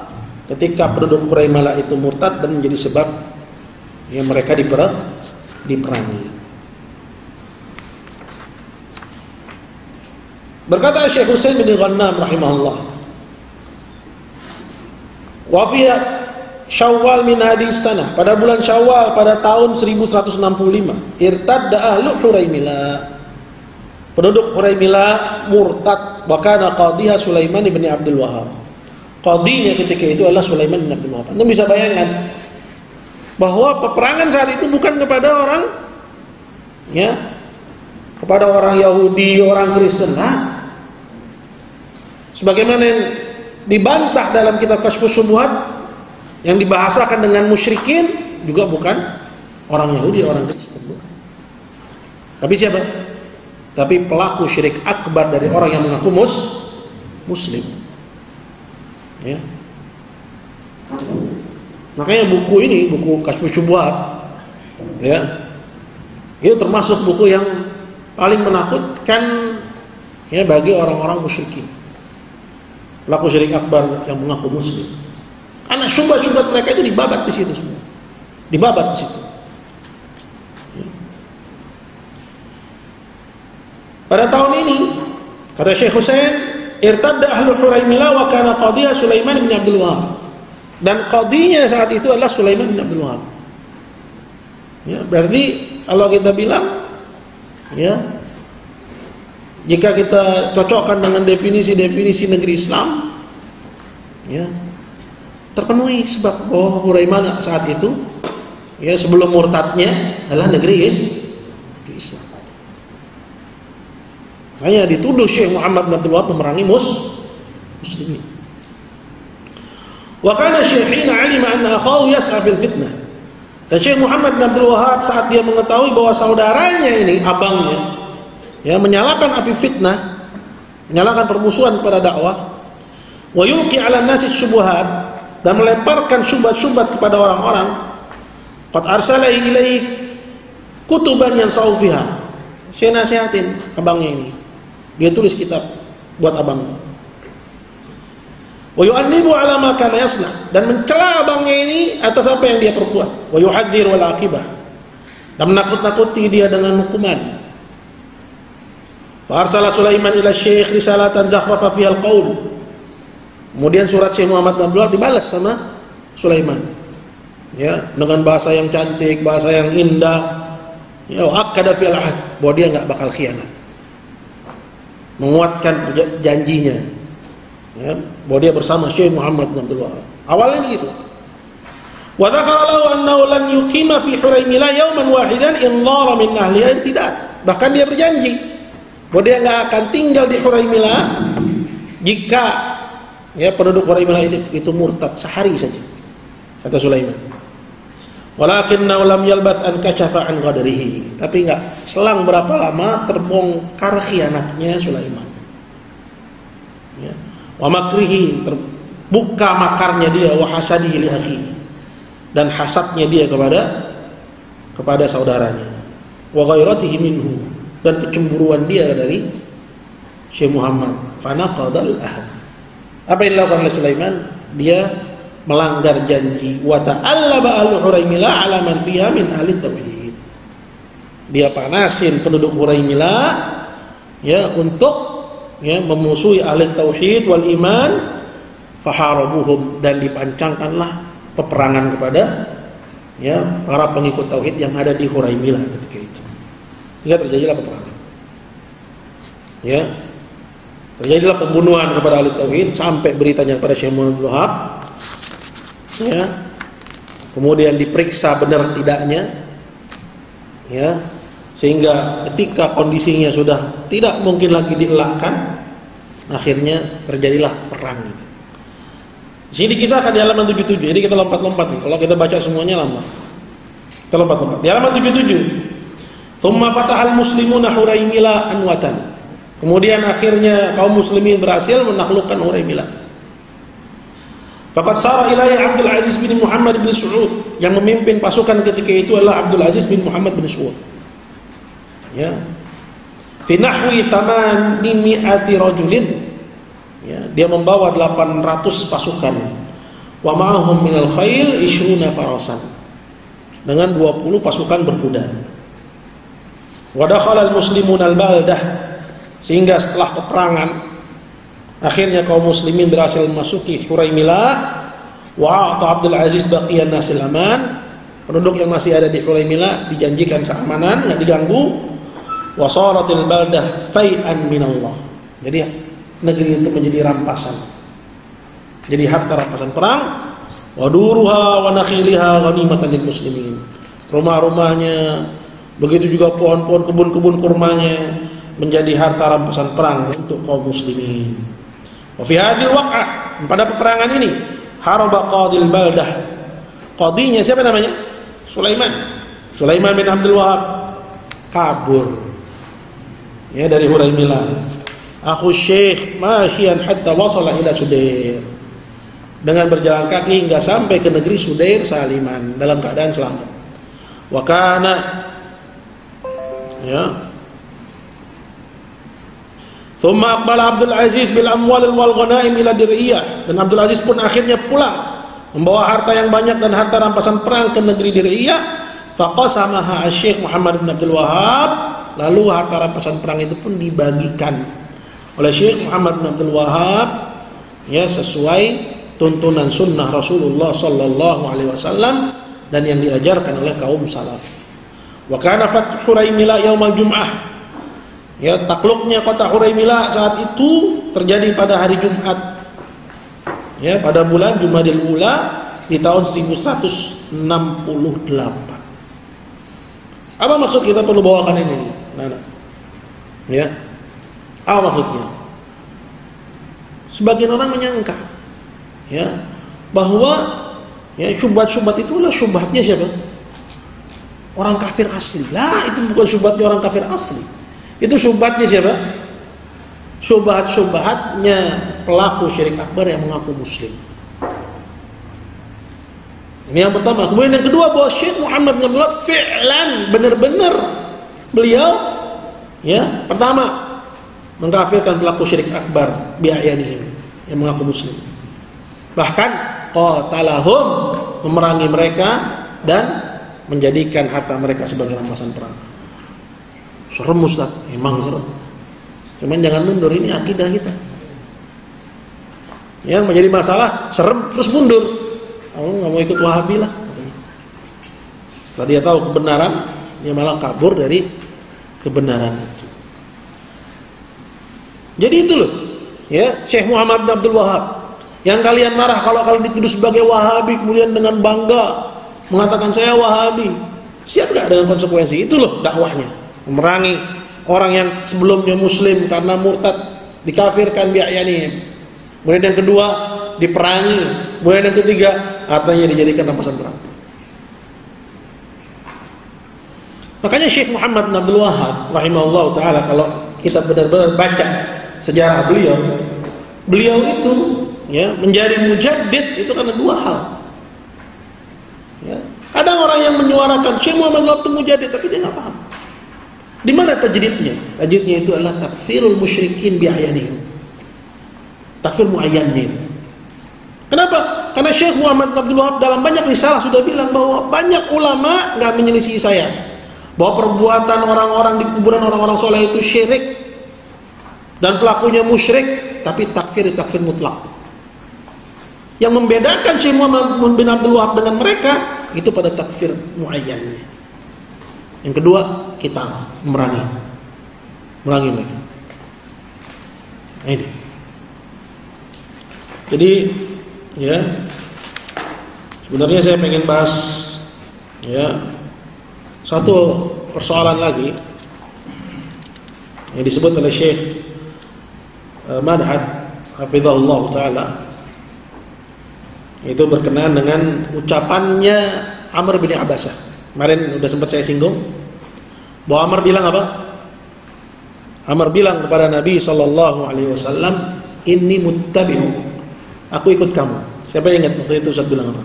ketika penduduk Huraimilah itu murtad dan menjadi sebab ya, mereka diperangi. Berkata Syekh Husain bin Ghannam rahimahullah, wa fi Syawal min hadhihi sanah, pada bulan Syawal pada tahun 1165, irtadda ahlu Huraimilah, penduduk Huraimilah murtad, wa kana qadhiha Sulaiman bin Abdul Wahab. Qadhinya ketika itu adalah Sulaiman bin Abdul Wahab. Anda bisa bayangkan bahwa peperangan saat itu bukan kepada orang ya, kepada orang Yahudi, orang Kristen. Nah, sebagaimana yang dibantah dalam kitab Kasyfus Syubhat yang dibahasakan dengan musyrikin, juga bukan orang Yahudi, orang Kristen, bukan. Tapi siapa? Tapi pelaku syirik akbar dari orang yang mengaku muslim. Ya. Makanya buku ini, buku Kasyfus Syubhat ya, itu termasuk buku yang paling menakutkan ya bagi orang-orang musyrikin, pelaku syirik akbar yang mengaku muslim. Karena syubhat-syubhat mereka itu dibabat di situ semua. Dibabat di situ. Ya. Pada tahun ini kata Syekh Husain, irtadda ahlul Huraimilah wa kana qadhiya Sulaiman bin Abdul Wahab. Dan qadhinya saat itu adalah Sulaiman bin Abdul Wahab. Ya, berarti kalau kita bilang ya, jika kita cocokkan dengan definisi-definisi negeri Islam ya, terpenuhi sebab bahwa Huraimilah saat itu ya, sebelum murtadnya adalah negeri Islam. Hanya dituduh Syekh Muhammad bin Abdul Wahab memerangi muslimin. Wa kana Syekh hina alima anna akhahu yas'a fil fitnah. Dan Syekh Muhammad bin Abdul Wahab saat dia mengetahui bahwa saudaranya ini, abangnya ya, menyalakan api fitnah, menyalakan permusuhan kepada dakwah, wa yulqi 'ala an-nasi syubhat, dan melemparkan syubhat-syubhat kepada orang-orang, qad arsala ilaihi kutuban yansau fiha. Saya nasihatin abangnya ini, dia tulis kitab buat abangnya. Wa yu'annibu 'ala ma kana yasna, dan mencela abangnya ini atas apa yang dia perbuat. Wa yuhadzir wal aqibah, dan menakut-nakuti dia dengan hukuman. Fa arsala Sulaiman ila Syekh risalatan zakhrafa fiha al-qaul. Kemudian surat Syekh Muhammad bin Abdul Wahab dibalas sama Sulaiman. Ya, dengan bahasa yang cantik, bahasa yang indah. Ya, akada fil ahd, bahwa dia enggak bakal khianat. Menguatkan janjinya. Ya, bahwa dia bersama Syekh Muhammad bin Abdul Wahab. Awalnya begitu. Wa dzakara lahu annahu lan yuqima fi Huraimilah yawman wahidan illara min ahliha irtidad. Bahkan dia berjanji bahwa dia enggak akan tinggal di Huraimilah jika ya penduduk Huraimilah itu murtad sehari saja, kata Sulaiman. Walakinnahu lam yalbath an kashafa an ghadrihi. Tapi enggak selang berapa lama terbongkar khianatnya Sulaiman. Ya. Wa makrihi, terbuka makarnya dia, wa hasadihi li akhihi, dan hasadnya dia kepada saudaranya. Wa ghairatihi minhu, dan kecemburuan dia dari Syekh Muhammad. Fanaqadal ahad. Apa yang dilakukan oleh Sulaiman? Dia melanggar janji. Wa ta'allaba ahlu Huraimilah ala man fiha min ahli tauhid. Dia panasin penduduk Huraimilah ya untuk ya memusuhi ahli tauhid wal iman, faharabuhum, dan dipancangkanlah peperangan kepada ya para pengikut tauhid yang ada di Huraimilah ketika itu. Hingga terjadilah peperangan. Ya. Terjadilah pembunuhan kepada ahli tauhid sampai beritanya kepada Syekh Muhammad bin Wahab. Ya. Kemudian diperiksa benar tidaknya. Ya. Sehingga ketika kondisinya sudah tidak mungkin lagi dielakkan, akhirnya terjadilah perang itu. Di sini dikisahkan di halaman 77. Jadi kita lompat-lompat nih. Kalau kita baca semuanya lama. Kita lompat-lompat. Di halaman 77. Tsumma fatahal muslimuna Huraimilah anwatan. Kemudian akhirnya kaum muslimin berhasil menaklukkan Huraimilah. Faqad sara ilaihi Abdul Aziz bin Muhammad bin Saud. Yang memimpin pasukan ketika itu adalah Abdul Aziz bin Muhammad bin Saud. Ya. Fi nahwi 800 rajulin. Ya, dia membawa 800 pasukan. Wa ma'ahum minal khail 20 farasan. Dengan 20 pasukan berkuda. Wa dakhala al-muslimun al-baldah. Sehingga setelah peperangan akhirnya kaum muslimin berhasil memasuki Huraimilah. Wa a'ta Abdul Aziz baqiyan nasil aman. Penduduk yang masih ada di Huraimilah dijanjikan keamanan, enggak diganggu. Wa saratil baldah fai'an minallah. Jadi negeri itu menjadi rampasan, jadi harta rampasan perang. Waduruha wa nakhiliha ghanimatan lil muslimin. Rumah-rumahnya, begitu juga pohon-pohon, kebun-kebun kurmanya menjadi harta rampasan perang untuk kaum muslimin. Wa fi hadhil waq'ah, pada peperangan ini, haraba qadil baldah. Qadinya siapa namanya? Sulaiman bin Abdul Wahab kabur ya dari Huraimilah. Aku Syekh masyian hatta wasala ila Sudair, dengan berjalan kaki hingga sampai ke negeri Sudair saliman, dalam keadaan selamat. Wa kana ya thumma aqbala Abdul Aziz bil amwal wal ghanaim ila Dir'iyah, dan Abdul Aziz pun akhirnya pulang membawa harta yang banyak dan harta rampasan perang ke negeri Dir'iyah. Faqasamaha Syekh Muhammad bin Abdul Wahab, lalu harta rampasan perang itu pun dibagikan oleh Syekh Muhammad bin Abdul Wahab ya sesuai tuntunan sunnah Rasulullah sallallahu alaihi wasallam dan yang diajarkan oleh kaum salaf. Wa kana fathu Huraimilah yaumal Jum'ah. Ya, takluknya kota Huraimilah saat itu terjadi pada hari Jumat. Ya, pada bulan Jumadil Ula di tahun 1168. Apa maksud kita perlu bawakan ini? Nah. Ya. Apa maksudnya? Sebagian orang menyangka ya bahwa ya syubhat-syubhat itulah syubhatnya siapa? Orang kafir asli. Lah, itu bukan syubhatnya orang kafir asli. Itu syubhatnya siapa? Syubhat-syubhatnya pelaku syirik akbar yang mengaku muslim. Ini yang pertama. Kemudian yang kedua, bahwa Syekh Muhammad bin Abdul Wahab fi'lan, benar-benar beliau ya pertama mengkafirkan pelaku syirik akbar bi'ayanihim yang mengaku muslim. Bahkan qatalahum, memerangi mereka dan menjadikan harta mereka sebagai rampasan perang. Serem Ustaz, emang serem. Cuman jangan mundur, ini akidah kita. Yang menjadi masalah serem terus mundur. Kamu nggak mau ikut Wahabi lah. Setelah dia tahu kebenaran, dia malah kabur dari kebenaran itu. Jadi itu loh, ya Syekh Muhammad bin Abdul Wahab. Yang kalian marah kalau kalian dituduh sebagai Wahabi, kemudian dengan bangga mengatakan saya Wahabi. Siap nggak dengan konsekuensi? Itu loh dakwahnya, memerangi orang yang sebelumnya Muslim karena murtad, dikafirkan bi'ayanihim. Kemudian yang kedua, diperangi. Kemudian yang ketiga, hartanya dijadikan rampasan perang. Makanya Syekh Muhammad bin Abdul Wahhab rahimahullah ta'ala, kalau kita benar-benar baca sejarah beliau itu ya menjadi mujaddid itu karena dua hal. Ya. Ada orang yang menyuarakan Syekh Muhammad bin Abdul Wahhab itu mujaddid, tapi dia nggak paham. Di mana tajdidnya? Tajdidnya itu adalah takfirul musyrikin bi'ayanihim. Takfir muayyannya itu. Kenapa? Karena Syekh Muhammad bin Abdul Wahhab dalam banyak risalah sudah bilang bahwa banyak ulama nggak menyelisih saya bahwa perbuatan orang-orang di kuburan orang-orang soleh itu syirik dan pelakunya musyrik, tapi takfir mutlak. Yang membedakan Syekh Muhammad bin Abdul Wahhab dengan mereka itu pada takfir muayyannya. Yang kedua, kita memerangi mereka. Nah, ini. Jadi, ya, sebenarnya saya pengen bahas, ya, satu persoalan lagi yang disebut oleh Syekh Madhad hafizahullah ta'ala, itu berkenaan dengan ucapannya Amr bin Abasah. Kemarin udah sempat saya singgung bahwa Amr bilang apa? Amr bilang kepada Nabi SAW, inni muttabi'u, aku ikut kamu. Siapa yang ingat waktu itu Ustaz bilang apa?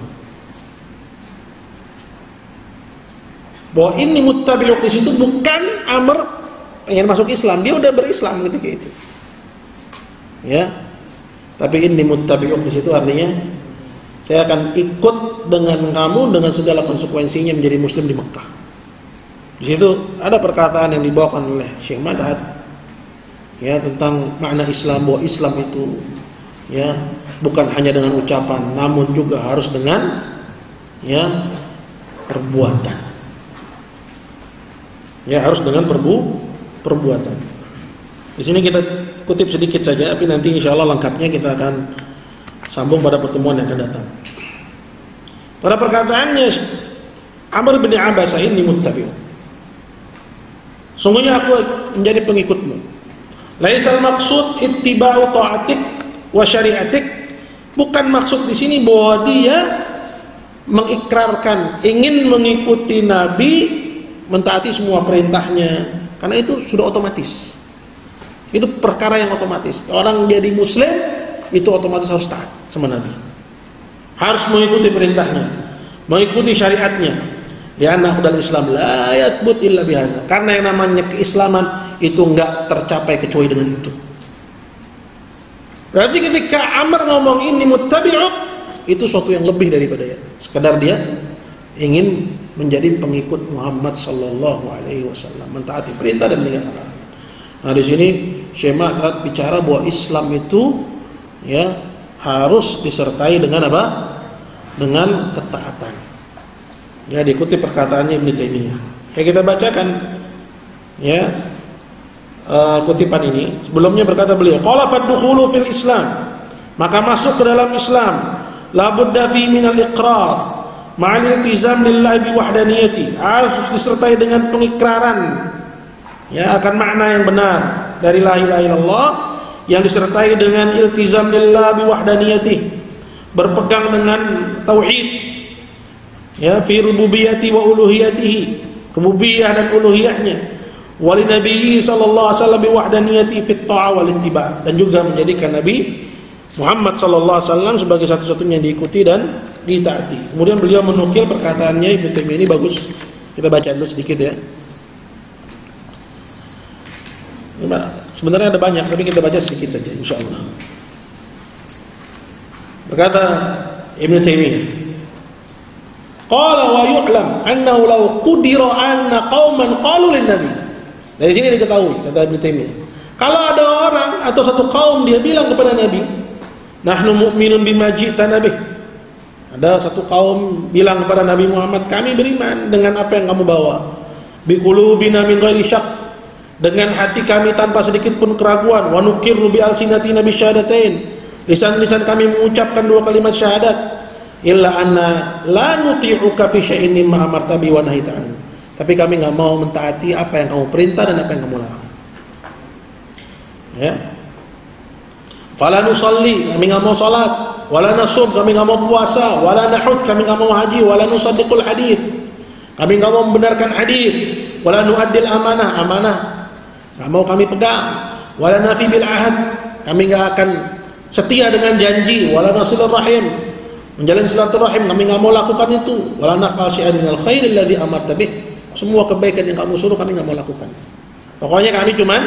Bahwa ini muttabi'u di situ bukan Amr ingin masuk Islam, dia udah berislam ketika itu. Ya. Tapi ini muttabi'u di situ artinya saya akan ikut dengan kamu dengan segala konsekuensinya menjadi muslim di Mekah. Di situ ada perkataan yang dibawakan oleh Syekh Madhad, ya, tentang makna Islam, bahwa Islam itu ya bukan hanya dengan ucapan namun juga harus dengan ya perbuatan. Ya, harus dengan perbuatan. Di sini kita kutip sedikit saja, tapi nanti insya Allah lengkapnya kita akan sambung pada pertemuan yang akan datang. Pada perkataannya Amr bin Abasah ini muttabi'un, sungguhnya aku menjadi pengikutmu. Laisal maksud ittiba'u ta'atik wa syari'atik, bukan maksud di sini bahwa dia mengikrarkan ingin mengikuti Nabi, mentaati semua perintahnya, karena itu sudah otomatis. Itu perkara yang otomatis. Orang jadi muslim itu otomatis harus taat sama Nabi, harus mengikuti perintahnya, mengikuti syariatnya. Lianna hudal Islam la yathbut illa bihadza, karena yang namanya keislaman itu enggak tercapai kecuali dengan itu. Berarti ketika Amr ngomong ini muttabi'u, itu suatu yang lebih daripada ya sekedar dia ingin menjadi pengikut Muhammad sallallahu alaihi wasallam, mentaati perintah dan meninggalkan larangan. Nah, di sini Syekh Madhad bicara bahwa Islam itu ya harus disertai dengan apa? Dengan ketaatan. Ya, diikuti perkataannya Ibnu Taimiyah. Ya, kita bacakan ya kutipan ini. Sebelumnya berkata beliau, qala fadkhulu fil Islam, maka masuk ke dalam Islam, la budda fi min al-iqrar ma'al iltizam lillahi bi wahdaniyati, harus disertai dengan pengikraran ya akan makna yang benar dari la ilaha illallah, yang disertai dengan iltizam lillahi bi wahdaniyati, berpegang dengan tauhid ya fi rububiyyati wa uluhiyatihi, rububiyah dan uluhiyahnya, wali nabiyyi sallallahu alaihi wasallam bi wahdaniyati fi ta'ah wal ittiba', dan juga menjadikan Nabi Muhammad sallallahu alaihi wasallam sebagai satu-satunya yang diikuti dan ditaati. Kemudian beliau menukil perkataannya Ibnu Taimiyah ini bagus. Kita baca dulu sedikit ya. Sebenarnya ada banyak, tapi kita baca sedikit saja insyaallah. Berkata Ibnu Taimiyah, qala wa yu'lam annahu law qudira anna qauman qalu lin nabi. Dari sini diketahui, kata Ibnu Taimiyah, kalau ada orang atau satu kaum dia bilang kepada Nabi, nahnu mu'minun bima ji'tana bih. Ada satu kaum bilang kepada Nabi Muhammad, kami beriman dengan apa yang kamu bawa. Bi qulubina min ghairi syak, dengan hati kami tanpa sedikit pun keraguan. Wa nuqirru bi alsinatina bi syahadatain, lisan-lisan kami mengucapkan dua kalimat syahadat. Illa anna la nuti'uka fi syai'in mimma amarta bi wa nahita anhu, tapi kami enggak mau mentaati apa yang kamu perintah dan apa yang kamu larang. Ya. Fala nusalli, kami enggak mau salat, wala nasum, kami enggak mau puasa, wala nahud, kami enggak mau haji, wala nusaddiqul hadis. Kami enggak mau membenarkan hadis, wala nu'addil amanah, enggak mau kami pegang, wala nafi bil ahad, kami enggak akan setia dengan janji, wala nasilur rahim, menjalin silaturahim, kami enggak mau lakukan itu, wala nafasi'an minal khairil ladzi amarta bih. Semua kebaikan yang kamu suruh kami enggak mau lakukan. Pokoknya kami cuman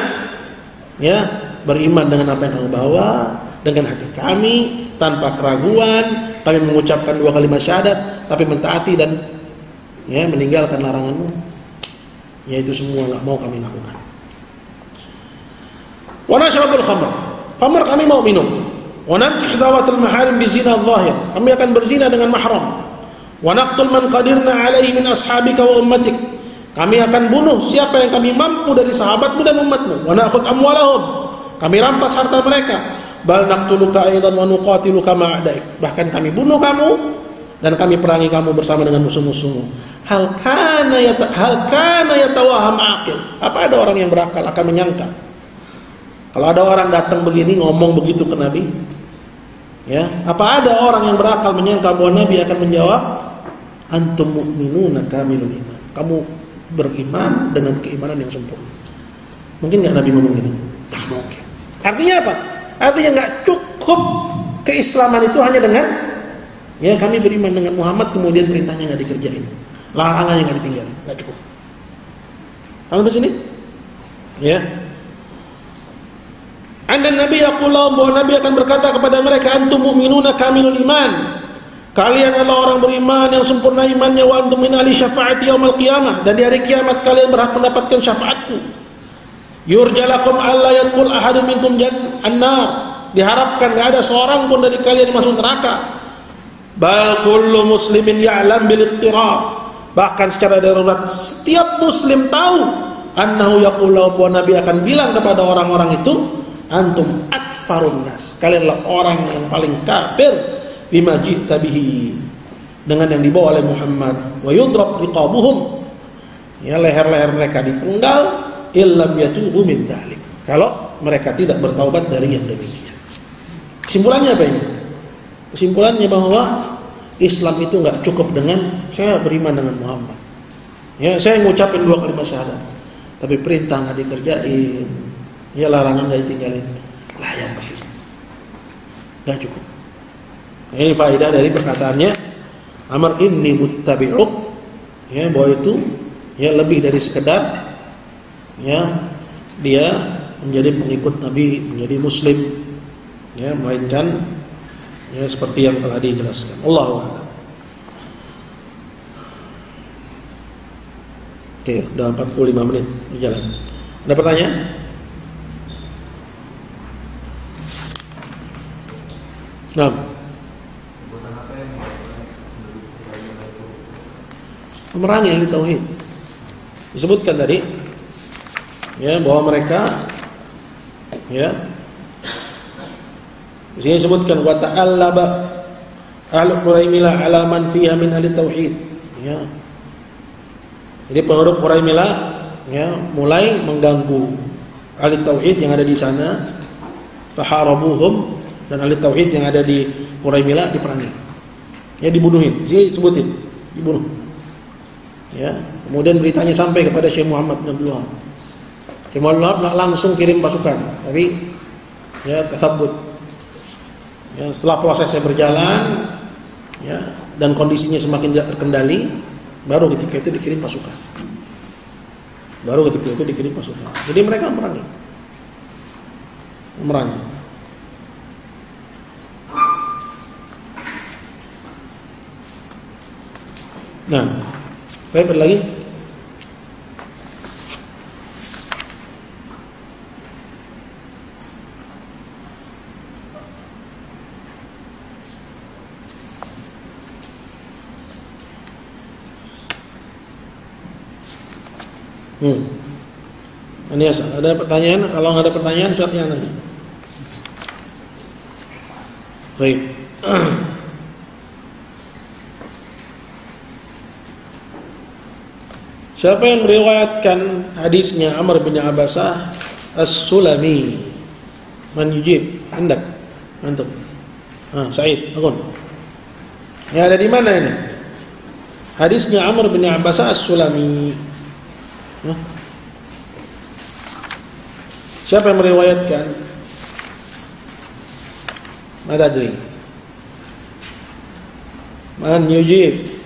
beriman dengan apa yang kamu bawa, dengan hati kami tanpa keraguan. Kami mengucapkan 2 kalimat syahadat, tapi mentaati dan meninggalkan laranganmu. Itu semua enggak mau kami lakukan. Wa nashrabul khamr kami mau minum. Wa nankih dhawatul maharim bi zina zahir, kami akan berzina dengan mahram. Wa naqtul man qadirna alaihi min ashabika wa ummatik, kami akan bunuh siapa yang kami mampu dari sahabatmu dan umatmu. Wa na'khudh amwalahum, kami rampas harta mereka. Bal naqtuluka aidan wa nuqatiluka ma'adaik, bahkan kami bunuh kamu dan kami perangi kamu bersama dengan musuh-musuhmu. Hal kana yatawaham aqil, apa ada orang yang berakal akan menyangka kalau ada orang datang begini ngomong begitu ke Nabi? Apa ada orang yang berakal menyangka bahwa Nabi akan menjawab, antum mu'minuna kamilul iman, kamu beriman dengan keimanan yang sempurna. Mungkin nggak Nabi ngomong gitu? Tak mungkin. Artinya apa? Artinya nggak cukup keislaman itu hanya dengan kami beriman dengan Muhammad kemudian perintahnya nggak dikerjain, larangannya nggak ditinggalin, nggak cukup. Sampai sini? Anda Nabi yaqulu, bahwa Nabi akan berkata kepada mereka, antum mu'minuna kamilul iman, kalian adalah orang beriman yang sempurna imannya, wa antum min ahli syafaati yaumil qiyamah, dan di hari kiamat kalian berhak mendapatkan syafaatku. Yurjalakum alla yadkhul ahadun minkum an-nar, diharapkan enggak ada seorang pun dari kalian yang masuk neraka. Bal kullu muslimin ya'lam bil ittirab, bahkan secara darurat setiap muslim tahu annahu yaqulu, bahwa Nabi akan bilang kepada orang-orang itu, antum akfarun nas, kalianlah orang yang paling kafir bima ji'ta bihi, dengan yang dibawa oleh Muhammad. Wa yudrab riqabuhum, leher-leher mereka dipenggal, illam yatubu min dzalik, kalau mereka tidak bertaubat dari yang demikian. Kesimpulannya apa ini? Kesimpulannya bahwa Islam itu enggak cukup dengan saya beriman dengan Muhammad, saya ngucapin 2 kalimat syahadat, tapi perintah enggak dikerjain, larangan enggak ditinggalin, la yakfi, enggak cukup. Ini faedah dari perkataannya Amr inni muttabi'uk, bahwa itu lebih dari sekedar dia menjadi pengikut Nabi, menjadi muslim, melainkan seperti yang telah dijelaskan. Allahu a'lam. Oke, udah 45 menit berjalan. Ada pertanyaan? Nah, memerangi ahli tauhid. Disebutkan tadi bahwa mereka di sini disebutkan wa ta'allaba ahlu Quraimilah ala man fiha min ahli tauhid. Jadi penduduk Quraimilah mulai mengganggu ahli tauhid yang ada di sana, faharabuhum, dan ahli tauhid yang ada di Quraimilah diperangi, dibunuhin. Sini sebutin, dibunuh. Kemudian beritanya sampai kepada Syekh Muhammad bin Abdul Wahab. Syekh Muhammad bin Abdul Wahab nggak langsung kirim pasukan, tapi tasabut. Setelah prosesnya berjalan, dan kondisinya semakin tidak terkendali, baru ketika itu dikirim pasukan. Jadi mereka memerangi. Nah, apa lagi? Ini ada pertanyaan? Kalau nggak ada pertanyaan, suatnya nanya. Baik. Siapa yang meriwayatkan hadisnya Amr bin Abasah As-Sulami? Man yujib? Hendak. Antum. Sa'id, bangun. Ya, ada di mana ini? Hadisnya Amr bin Abbas As-Sulami. Siapa yang meriwayatkan? Mata adri. Man yujib.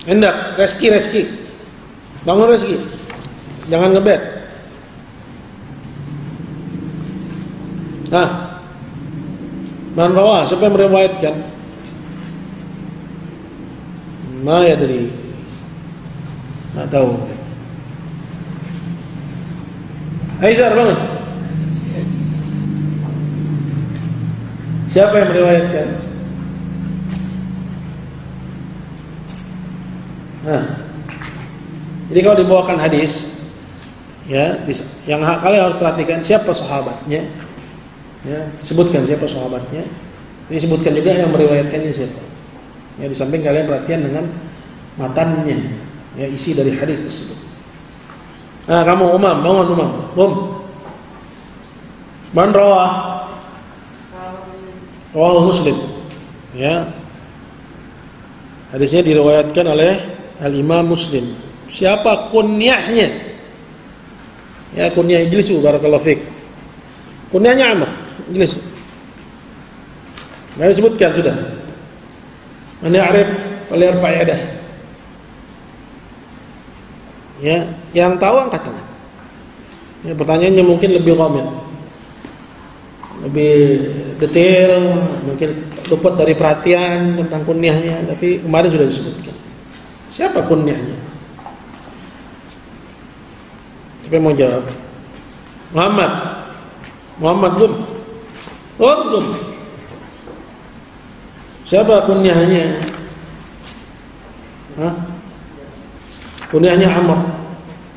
Hendak, Reski. Bangun Reski. Jangan ngebet. Man rawa, siapa yang meriwayatkan? Ma yadri. Tak tahu. Aizar, bangun. Siapa yang meriwayatkan? Jadi kalau dibawakan hadis, ya, yang kalian harus perhatikan siapa sahabatnya, ya, sebutkan siapa sahabatnya, disebutkan juga yang meriwayatkannya siapa. Ya, di samping kalian perhatian dengan matannya, ya, isi dari hadis tersebut. Kamu Umam, bangun Umam. Man rawah? Rawahu Muslim. Ya. Hadisnya diriwayatkan oleh Al-Imam Muslim. Siapa kunyahnya? Ya, kunyah ijlisu barakallahu fiik. Kunyahnya Amr, ijlis. Mari sebutkan sudah. Man ya'rif falyarfa' yadah. Ya, yang tahu angkat tangan. Ya, pertanyaannya mungkin lebih ghamid. Lebih detail, mungkin luput dari perhatian tentang kunyahnya, tapi kemarin sudah disebutkan. Siapa kunyahnya? Siapa yang mau jawab? Muhammad Gum. Siapa kunyahnya? Kunyahnya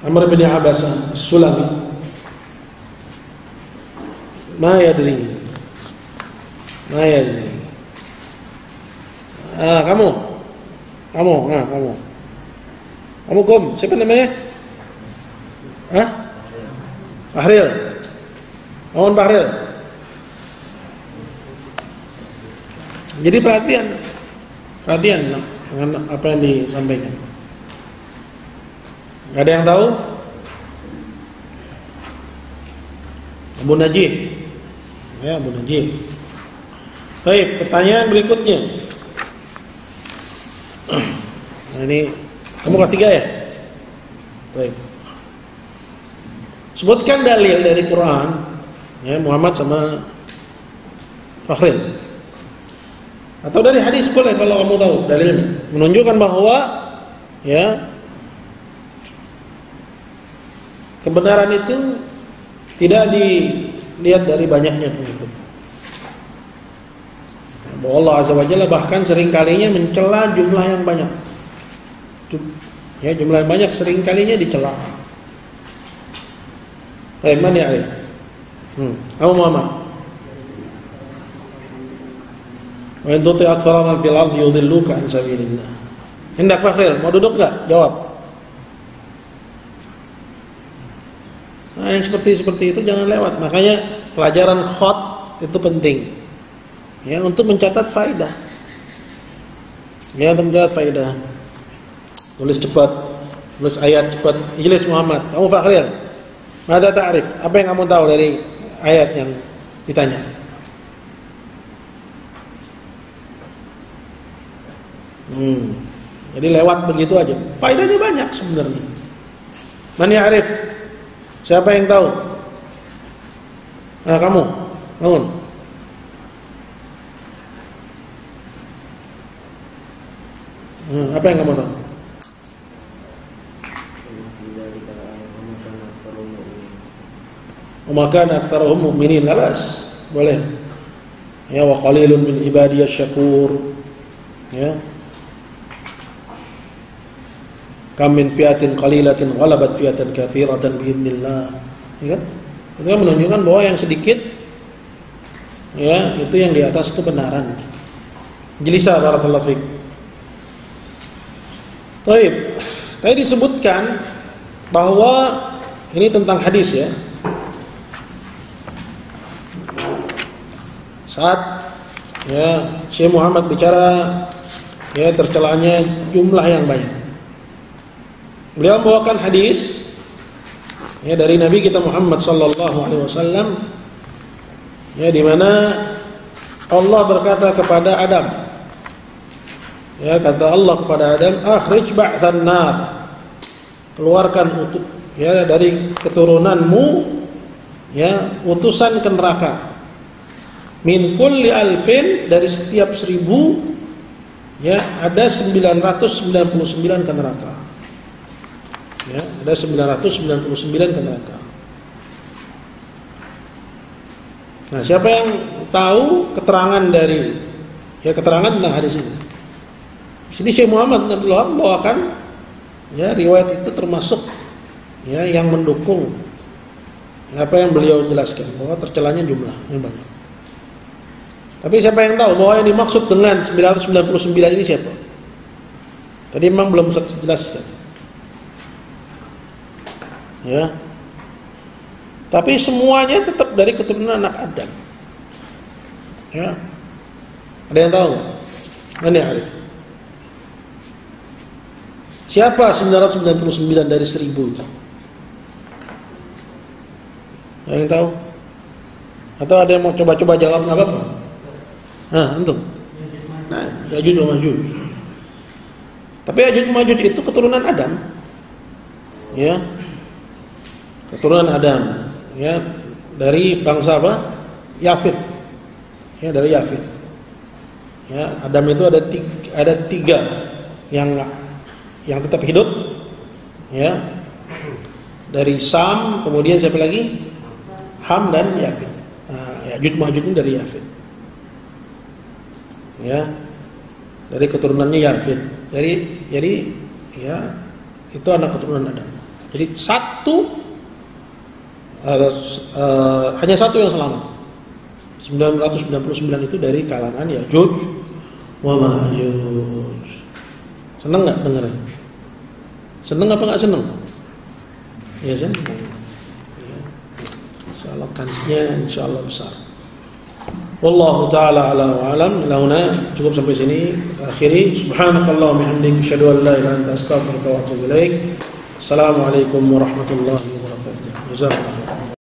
Amr bin Abbas As-Sulami. Ma yadri. Kamu. Kamu Gum, siapa namanya? Bahril. Mohon Bahril. Jadi perhatian dengan apa yang disampaikan. Gak ada yang tahu? Abu Najih. Ya, Abu Najih. Baik, pertanyaan berikutnya. Nah, ini kamu kelas 3 ya? Baik. Sebutkan dalil dari Quran, ya, Muhammad sama Fakhril. Atau dari hadis boleh kalau kamu tahu dalilnya. Menunjukkan bahwa, ya, kebenaran itu tidak dilihat dari banyaknya pengikut. Bahwa Allah Azza wa Jalla bahkan seringkalinya mencela jumlah yang banyak. Ya, jumlah yang banyak seringkalinya dicela. Baik, man ya'rif? Kamu Muhammad. Wa in tuti aktsara man fil ardi yudilluka an sabilillah. Hendak Fakhril, mau duduk enggak? Jawab. Nah, yang seperti itu jangan lewat. Makanya pelajaran khat itu penting. Ya, untuk mencatat faedah. Ya, untuk mencatat faedah. Tulis cepat, tulis ayat cepat. Ijlis Muhammad. Kamu Fakhril. Mada ta'rif? Apa yang kamu tahu dari ayat yang ditanya? Jadi lewat begitu aja. Faedahnya banyak sebenarnya. Man ya'rif? Siapa yang tahu? Kamu, bangun. Apa yang kamu tahu? Maka aktsaruhum mu'minin, labas. Boleh. Ya, wa qalilun min ibadiyasy syakur. Ya. Kam min fi'atin qalilatin ghalabat fi'atan katsiratan biidznillah. Ya kan? Itu kan menunjukkan bahwa yang sedikit, ya, itu yang di atas kebenaran. Jelisa barakallahu fik. Baik. Tadi disebutkan bahwa ini tentang hadis, ya. Saat ya Syekh Muhammad bicara, ya tercelanya jumlah yang banyak. Beliau membawakan hadis ya dari Nabi kita Muhammad sallallahu alaihi wasallam, ya di mana Allah berkata kepada Adam, ya kata Allah kepada Adam, akhrij ba'than nar, keluarkan ya dari keturunanmu ya utusan ke neraka. Min kulli alfin, dari setiap 1000 ya ada 999 ke neraka. Ya, ada 999 ke neraka. Nah, siapa yang tahu keterangan dari keterangan tentang hadis ini? Di sini Syekh Muhammad bin Abdul Wahab membawakan ya riwayat itu termasuk ya yang mendukung apa yang beliau jelaskan, bahwa tercelanya jumlah yang banyak. Tapi siapa yang tahu bahwa yang dimaksud dengan 999 ini siapa? Tadi memang belum jelaskan. Ya. Tapi semuanya tetap dari keturunan anak Adam. Ya. Ada yang tahu? Mana Arif? Siapa 999 dari 1000 itu? Ada yang tahu? Atau ada yang mau coba-coba jawab? Enggak apa-apa. Nah, antum. Nah, Ya'juj wa Ma'juj. Tapi Ya'juj wa Ma'juj itu keturunan Adam. Ya. Keturunan Adam, ya, dari bangsa apa? Yafith. Ya, dari Yafith. Ya, Adam itu ada tiga yang tetap hidup. Ya. Dari Sam, kemudian siapa lagi? Ham dan Yafith. Nah, Ya'juj Ma'juj ini dari Yafith. Ya. Dari keturunannya Yafith. Jadi ya, itu anak keturunan Adam. Jadi hanya satu yang selamat. 999 itu dari kalangan Ya'juj wa Ma'juj. Seneng nggak dengerin? Seneng apa nggak seneng? Ya seneng. Ya. Insyaallah kansnya insyaallah besar. Wallahu taala ala wa alam. Launa cukup sampai sini. Akhiri subhanakallahumma hamdika asyhadu an la ilaha illa anta astaghfiruka wa atubu ilaik. Assalamualaikum warahmatullahi wabarakatuh. Jazakallahu